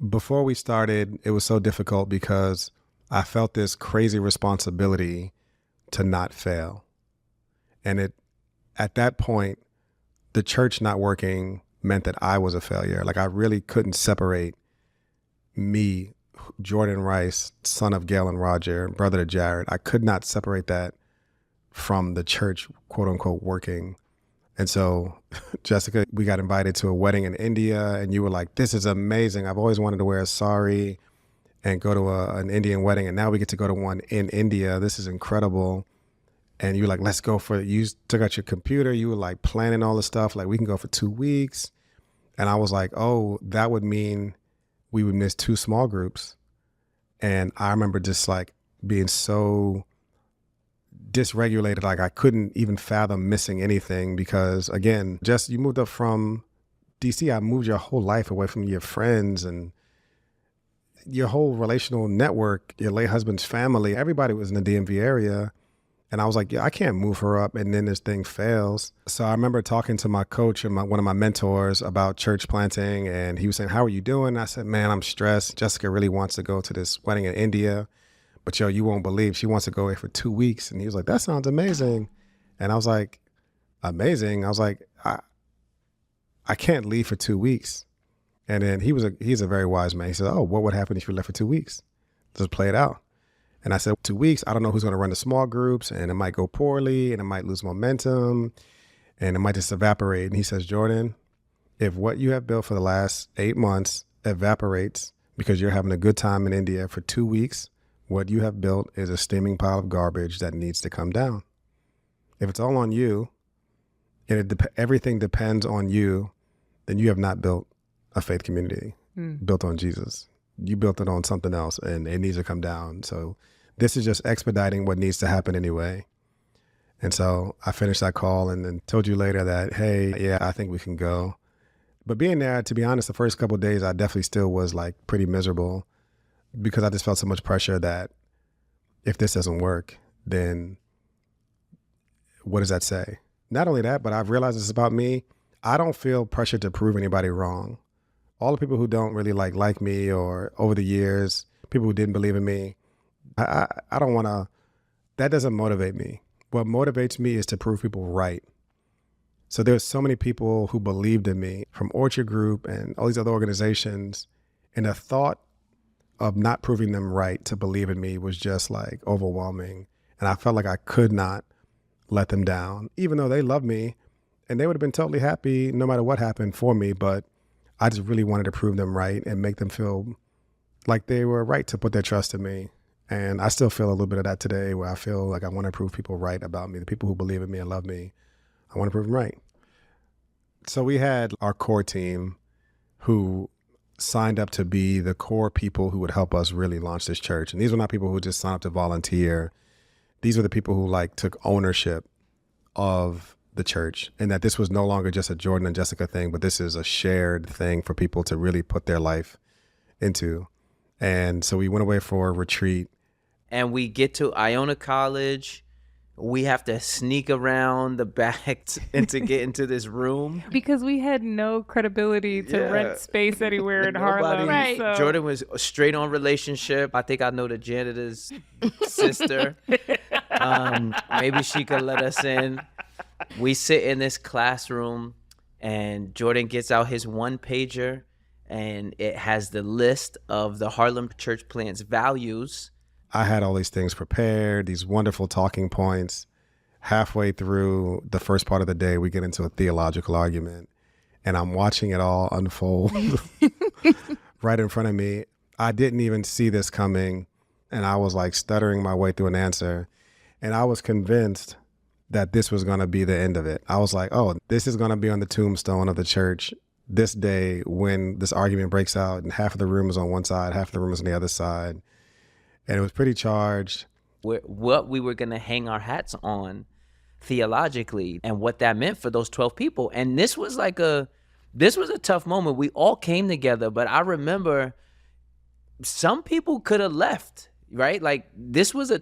Before we started, it was so difficult because I felt this crazy responsibility to not fail. And at that point, the church not working meant that I was a failure. Like, I really couldn't separate me, Jordan Rice, son of Gail and Roger, brother to Jared. I could not separate that from the church, quote unquote, working. And so, Jessica, we got invited to a wedding in India, and you were like, this is amazing. I've always wanted to wear a sari and go to an Indian wedding, and now we get to go to one in India. This is incredible. And you were like, let's go for it. You took out your computer. You were like planning all the stuff. Like, we can go for 2 weeks. And I was like, oh, that would mean we would miss 2 small groups. And I remember just like being so dysregulated. Like, I couldn't even fathom missing anything because, again, Jess, you moved up from DC. I moved your whole life away from your friends and your whole relational network, your late husband's family. Everybody was in the DMV area. And I was like, yeah, I can't move her up. And then this thing fails. So I remember talking to my coach and one of my mentors about church planting. And he was saying, how are you doing? I said, man, I'm stressed. Jessica really wants to go to this wedding in India. But yo, you won't believe she wants to go away for 2 weeks. And he was like, that sounds amazing. And I was like, amazing? I was like, I can't leave for 2 weeks. And then he's a very wise man. He said, oh, what would happen if you left for 2 weeks? Just play it out. And I said, 2 weeks, I don't know who's going to run the small groups, and it might go poorly, and it might lose momentum, and it might just evaporate. And he says, Jordan, if what you have built for the last 8 months evaporates because you're having a good time in India for 2 weeks, what you have built is a steaming pile of garbage that needs to come down. If it's all on you, and everything depends on you, then you have not built a faith community built on Jesus. You built it on something else, and it needs to come down. So this is just expediting what needs to happen anyway. And so I finished that call and then told you later that, hey, yeah, I think we can go. But being there, to be honest, the first couple of days, I definitely still was like pretty miserable because I just felt so much pressure that if this doesn't work, then what does that say? Not only that, but I've realized it's about me. I don't feel pressure to prove anybody wrong. All the people who don't really like me or over the years, people who didn't believe in me, I don't want to, that doesn't motivate me. What motivates me is to prove people right. So there's so many people who believed in me from Orchard Group and all these other organizations. And the thought of not proving them right to believe in me was just like overwhelming. And I felt like I could not let them down, even though they love me and they would have been totally happy no matter what happened for me. But I just really wanted to prove them right and make them feel like they were right to put their trust in me. And I still feel a little bit of that today, where I feel like I want to prove people right about me. The people who believe in me and love me, I want to prove them right. So we had our core team who signed up to be the core people who would help us really launch this church. And these were not people who just signed up to volunteer. These were the people who like took ownership of the church, and that this was no longer just a Jordan and Jessica thing, but this is a shared thing for people to really put their life into. And so we went away for a retreat. And we get to Iona College. We have to sneak around the back and to get into this room. Because we had no credibility to rent space anywhere in Harlem. Right. So. Jordan was straight on relationship. I think I know the janitor's sister. Maybe she could let us in. We sit in this classroom, and Jordan gets out his one pager, and it has the list of the Harlem Church Plant's values. I had all these things prepared, these wonderful talking points. Halfway through the first part of the day, we get into a theological argument, and I'm watching it all unfold right in front of me. I didn't even see this coming, and I was like stuttering my way through an answer, and I was convinced that this was going to be the end of it. I was like, oh, this is going to be on the tombstone of the church this day when this argument breaks out, and half of the room is on one side, half of the room is on the other side. And it was pretty charged. What we were going to hang our hats on theologically, and what that meant for those 12 people. And this was a tough moment. We all came together, but I remember some people could have left, right? Like, this was a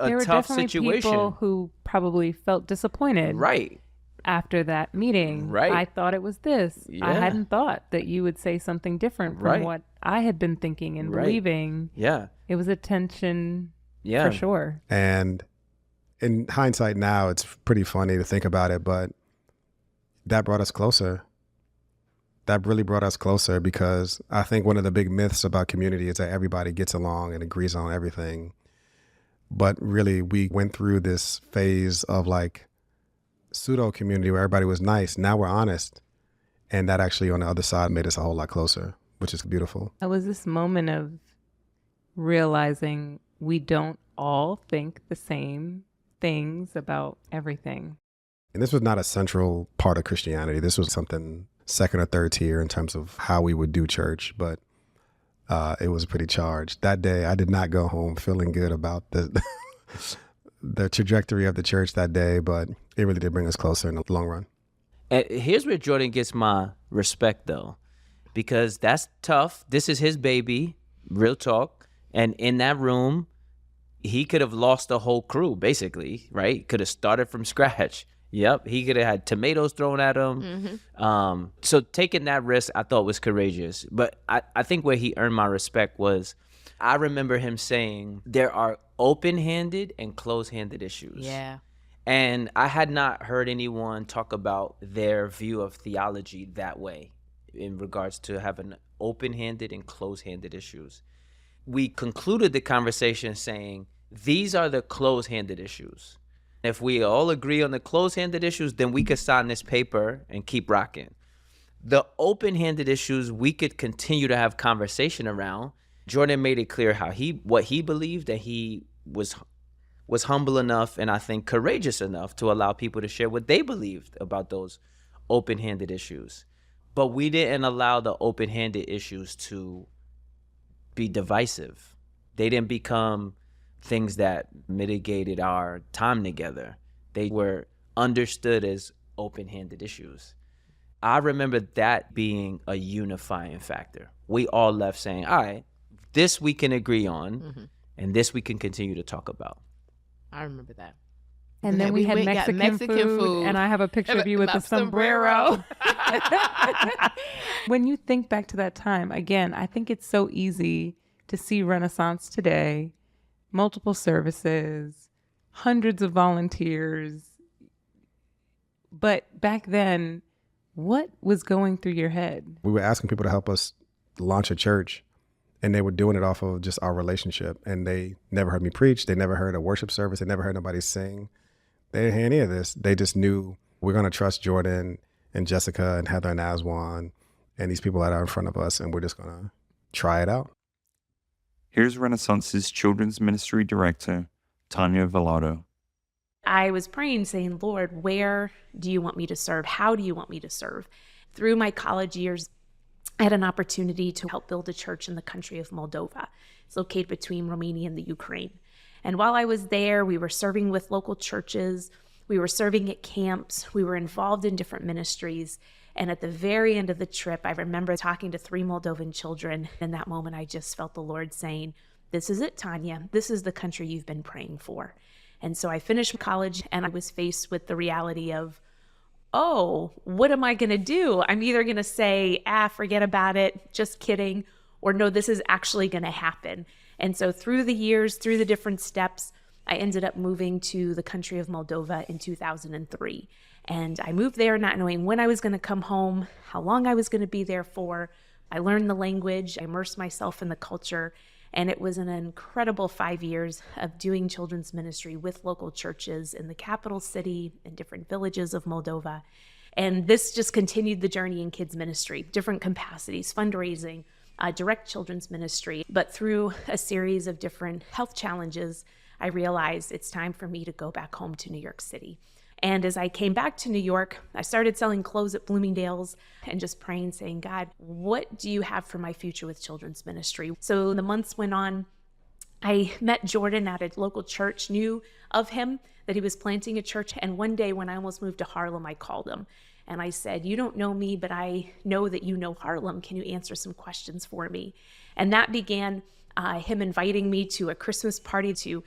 there were tough definitely situation. People who probably felt disappointed. Right. After that meeting. Right. I thought it was this. Yeah. I hadn't thought that you would say something different from Right. what I had been thinking and Right. believing. Yeah. It was a tension Yeah. for sure. And in hindsight now, it's pretty funny to think about it, but that brought us closer. That really brought us closer, because I think one of the big myths about community is that everybody gets along and agrees on everything. But really, we went through this phase of like pseudo community where everybody was nice. Now we're honest. And that actually on the other side made us a whole lot closer, which is beautiful. It was this moment of realizing we don't all think the same things about everything. And this was not a central part of Christianity. This was something second or third tier in terms of how we would do church, but it was pretty charged. That day, I did not go home feeling good about the trajectory of the church that day, but it really did bring us closer in the long run. And here's where Jordan gets my respect, though, because that's tough. This is his baby, real talk. And in that room, he could have lost the whole crew, basically, right? Could have started from scratch. Yep, he could have had tomatoes thrown at him. Mm-hmm. So taking that risk, I thought was courageous. But I think where he earned my respect was, I remember him saying, there are open-handed and closed-handed issues. Yeah. And I had not heard anyone talk about their view of theology that way in regards to having open-handed and closed-handed issues. We concluded the conversation saying, these are the closed-handed issues. If we all agree on the closed-handed issues, then we could sign this paper and keep rocking. The open-handed issues, we could continue to have conversation around. Jordan made it clear what he believed, and he was humble enough and I think courageous enough to allow people to share what they believed about those open-handed issues. But we didn't allow the open-handed issues to be divisive. They didn't become things that mitigated our time together. They were understood as open-handed issues. I remember that being a unifying factor. We all left saying, all right, this we can agree on, and this we can continue to talk about. I remember that. And then we had Mexican food, and I have a picture of you with a sombrero. When you think back to that time, again, I think it's so easy to see Renaissance today, multiple services, hundreds of volunteers, But back then, what was going through your head? We were asking people to help us launch a church, and they were doing it off of just our relationship. And they never heard me preach. They never heard a worship service. They never heard nobody sing. They didn't hear any of this. They just knew we're going to trust Jordan and Jessica and Heather and Aswan and these people that are in front of us, and we're just going to try it out. Here's Renaissance's children's ministry director, Tanya Velado. I was praying, saying, Lord, where do you want me to serve? How do you want me to serve? Through my college years, I had an opportunity to help build a church in the country of Moldova. It's located between Romania and the Ukraine. And while I was there, we were serving with local churches. We were serving at camps. We were involved in different ministries. And at the very end of the trip, I remember talking to 3 Moldovan children. In that moment, I just felt the Lord saying, this is it, Tanya. This is the country you've been praying for. And so I finished college, and I was faced with the reality of, oh, what am I going to do? I'm either going to say, forget about it, just kidding, or no, this is actually going to happen. And so through the years, through the different steps, I ended up moving to the country of Moldova in 2003. And I moved there not knowing when I was going to come home, how long I was going to be there for. I learned the language, I immersed myself in the culture, and it was an incredible 5 years of doing children's ministry with local churches in the capital city and different villages of Moldova. And this just continued the journey in kids ministry, different capacities, fundraising, direct children's ministry. But through a series of different health challenges, I realized it's time for me to go back home to New York City. And as I came back to New York, I started selling clothes at Bloomingdale's and just praying, saying, God, what do you have for my future with children's ministry? So the months went on. I met Jordan at a local church, knew of him, that he was planting a church. And one day when I almost moved to Harlem, I called him. And I said, you don't know me, but I know that you know Harlem. Can you answer some questions for me? And that began him inviting me to a Christmas party, to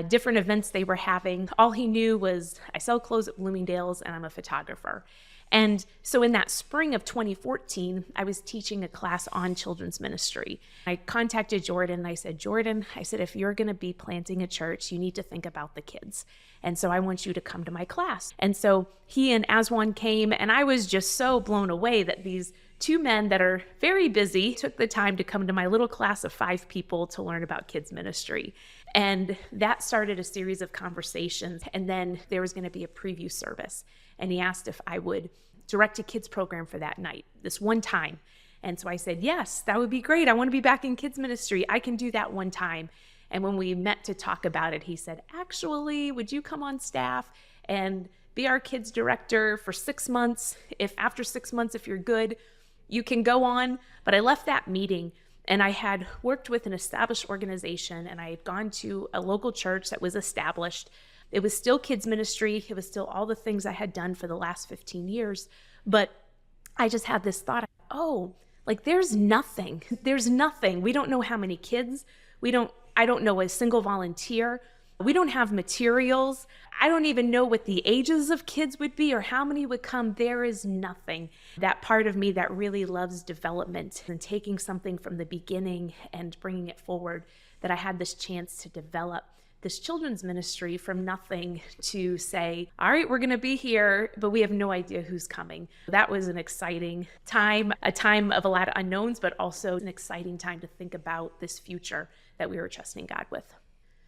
different events they were having. All he knew was I sell clothes at Bloomingdale's and I'm a photographer. And so in that spring of 2014, I was teaching a class on children's ministry. I contacted Jordan and I said, Jordan, if you're going to be planting a church, you need to think about the kids. And so I want you to come to my class. And so he and Aswan came, and I was just so blown away that these 2 men that are very busy took the time to come to my little class of 5 people to learn about kids ministry. And that started a series of conversations. And then there was going to be a preview service. And he asked if I would direct a kids program for that night, this one time. And so I said, yes, that would be great. I want to be back in kids ministry. I can do that one time. And when we met to talk about it, he said, actually, would you come on staff and be our kids director for 6 months? If after 6 months, if you're good, you can go on. But I left that meeting and I had worked with an established organization, and I had gone to a local church that was established. It was still kids ministry. It was still all the things I had done for the last 15 years. But I just had this thought, there's nothing. There's nothing. We don't know how many kids. I don't know a single volunteer. We don't have materials. I don't even know what the ages of kids would be or how many would come. There is nothing. That part of me that really loves development and taking something from the beginning and bringing it forward, that I had this chance to develop this children's ministry from nothing to say, all right, we're going to be here, but we have no idea who's coming. That was an exciting time, a time of a lot of unknowns, but also an exciting time to think about this future that we were trusting God with.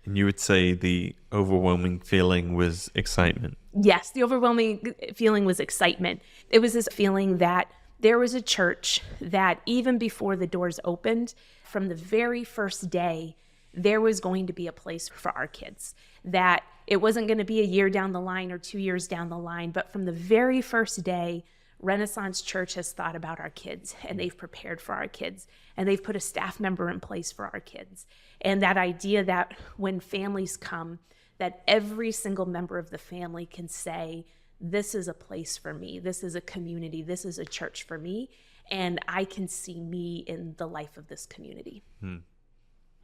And you would say the overwhelming feeling was excitement? Yes, the overwhelming feeling was excitement. It was this feeling that there was a church that even before the doors opened, from the very first day, there was going to be a place for our kids, that it wasn't going to be a year down the line or 2 years down the line, but from the very first day, Renaissance Church has thought about our kids, and they've prepared for our kids, and they've put a staff member in place for our kids. And that idea that when families come, that every single member of the family can say, this is a place for me, this is a community, this is a church for me, and I can see me in the life of this community.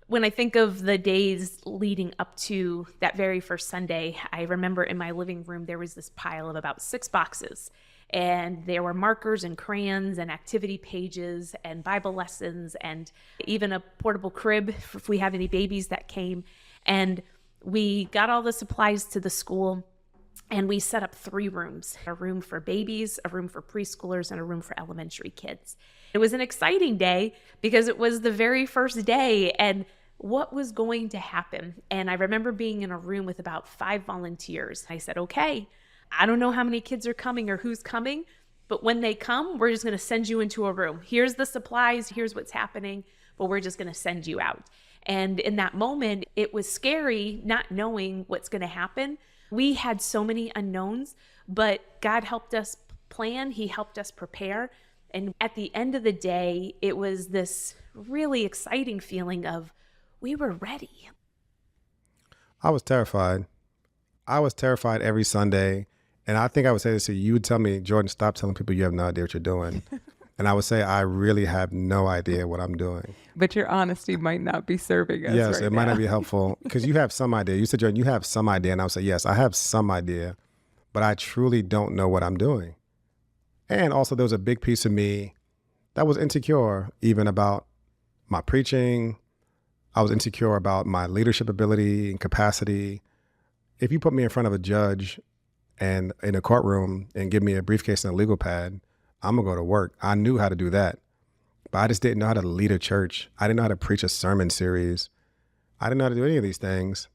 When I think of the days leading up to that very first Sunday, I remember in my living room, there was this pile of about 6 boxes. And there were markers and crayons and activity pages and Bible lessons and even a portable crib if we have any babies that came. And we got all the supplies to the school. And we set up 3 rooms, a room for babies, a room for preschoolers, and a room for elementary kids. It was an exciting day because it was the very first day and what was going to happen. And I remember being in a room with about 5 volunteers. I said, okay, I don't know how many kids are coming or who's coming, but when they come, we're just going to send you into a room. Here's the supplies, here's what's happening, but we're just going to send you out. And in that moment, it was scary not knowing what's going to happen. We had so many unknowns, but God helped us plan. He helped us prepare. And at the end of the day, it was this really exciting feeling of we were ready. I was terrified. I was terrified every Sunday. And I think I would say this to you. You would tell me, Jordan, stop telling people you have no idea what you're doing. And I would say, I really have no idea what I'm doing. But your honesty might not be serving us. Yes, right it might now. not be helpful because you have some idea. You said, Jordan, you have some idea. And I would say, yes, I have some idea, but I truly don't know what I'm doing. And also there was a big piece of me that was insecure even about my preaching. I was insecure about my leadership ability and capacity. If you put me in front of a judge and in a courtroom and give me a briefcase and a legal pad, I'm gonna go to work. I knew how to do that, but I just didn't know how to lead a church. I didn't know how to preach a sermon series. I didn't know how to do any of these things.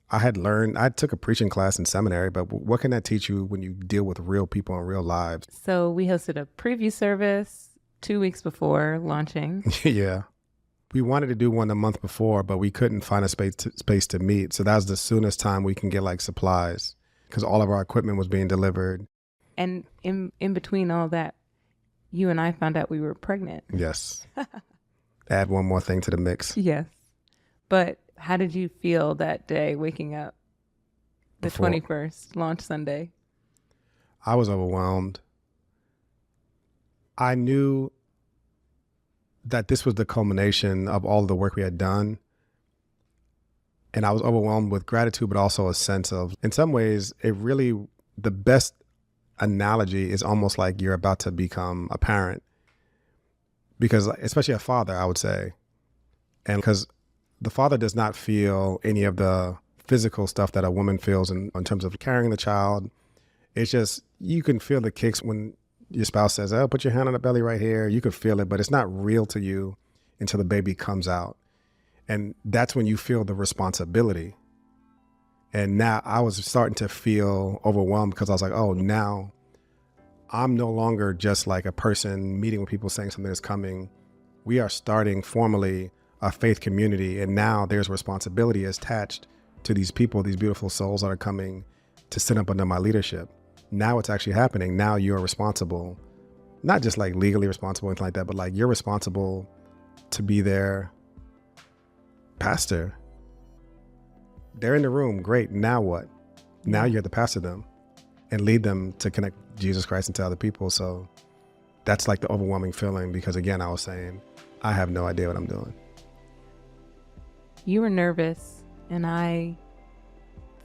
I took a preaching class in seminary, but what can that teach you when you deal with real people and real lives? So we hosted a preview service 2 weeks before launching. Yeah. We wanted to do one the month before, but we couldn't find a space to meet. So that was the soonest time we can get like supplies because all of our equipment was being delivered. And in between all that, you and I found out we were pregnant. Yes. Add one more thing to the mix. Yes. But how did you feel that day waking up the 21st, launch Sunday? I was overwhelmed. I knew that this was the culmination of all the work we had done. And I was overwhelmed with gratitude, but also a sense of, in some ways, the best analogy is almost like you're about to become a parent. Because, especially a father, I would say. And because the father does not feel any of the physical stuff that a woman feels in terms of carrying the child. It's just, you can feel the kicks when your spouse says, oh, put your hand on the belly right here. You can feel it, but it's not real to you until the baby comes out. And that's when you feel the responsibility. And now I was starting to feel overwhelmed because I was like, oh, now I'm no longer just like a person meeting with people saying something is coming. We are starting formally a faith community. And now there's responsibility attached to these people, these beautiful souls that are coming to sit up under my leadership. Now it's actually happening. Now you're responsible, not just like legally responsible, anything like that, but like you're responsible to be their pastor. They're in the room. Great. Now what? Now you have to pastor them and lead them to connect Jesus Christ into other people. So that's like the overwhelming feeling because again, I was saying, I have no idea what I'm doing. You were nervous and I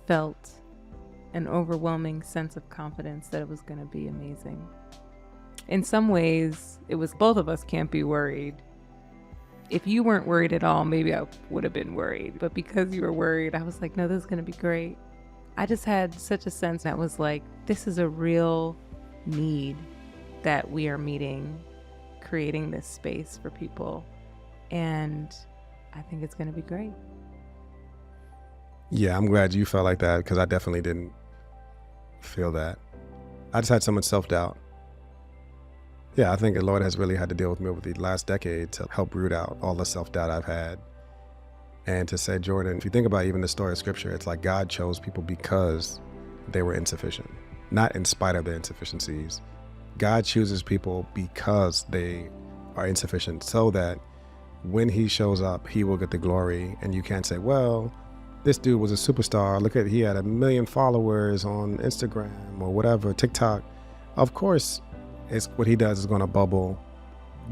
felt an overwhelming sense of confidence that it was going to be amazing. In some ways, it was both of us can't be worried. If you weren't worried at all, maybe I would have been worried. But because you were worried, I was like, no, this is going to be great. I just had such a sense that was like, this is a real need that we are meeting, creating this space for people. And I think it's going to be great. Yeah, I'm glad you felt like that because I definitely didn't feel that. I just had so much self-doubt. Yeah, I think the Lord has really had to deal with me over the last decade to help root out all the self-doubt I've had. And to say, Jordan, if you think about even the story of scripture, it's like God chose people because they were insufficient, not in spite of their insufficiencies. God chooses people because they are insufficient so that when he shows up, he will get the glory. And you can't say, well, this dude was a superstar. Look at, he had 1 million followers on Instagram or whatever, TikTok. Of course, it's what he does is going to bubble.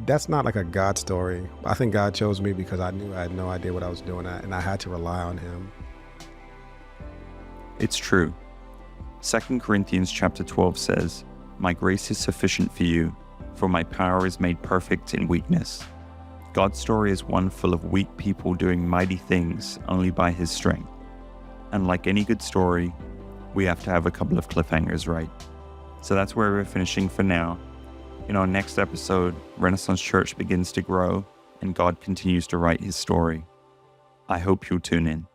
That's not like a God story. I think God chose me because I knew I had no idea what I was doing and I had to rely on him. It's true. 2 Corinthians chapter 12 says, "My grace is sufficient for you, for my power is made perfect in weakness." God's story is one full of weak people doing mighty things only by his strength. And like any good story, we have to have a couple of cliffhangers, right? So that's where we're finishing for now. In our next episode, Renaissance Church begins to grow and God continues to write his story. I hope you'll tune in.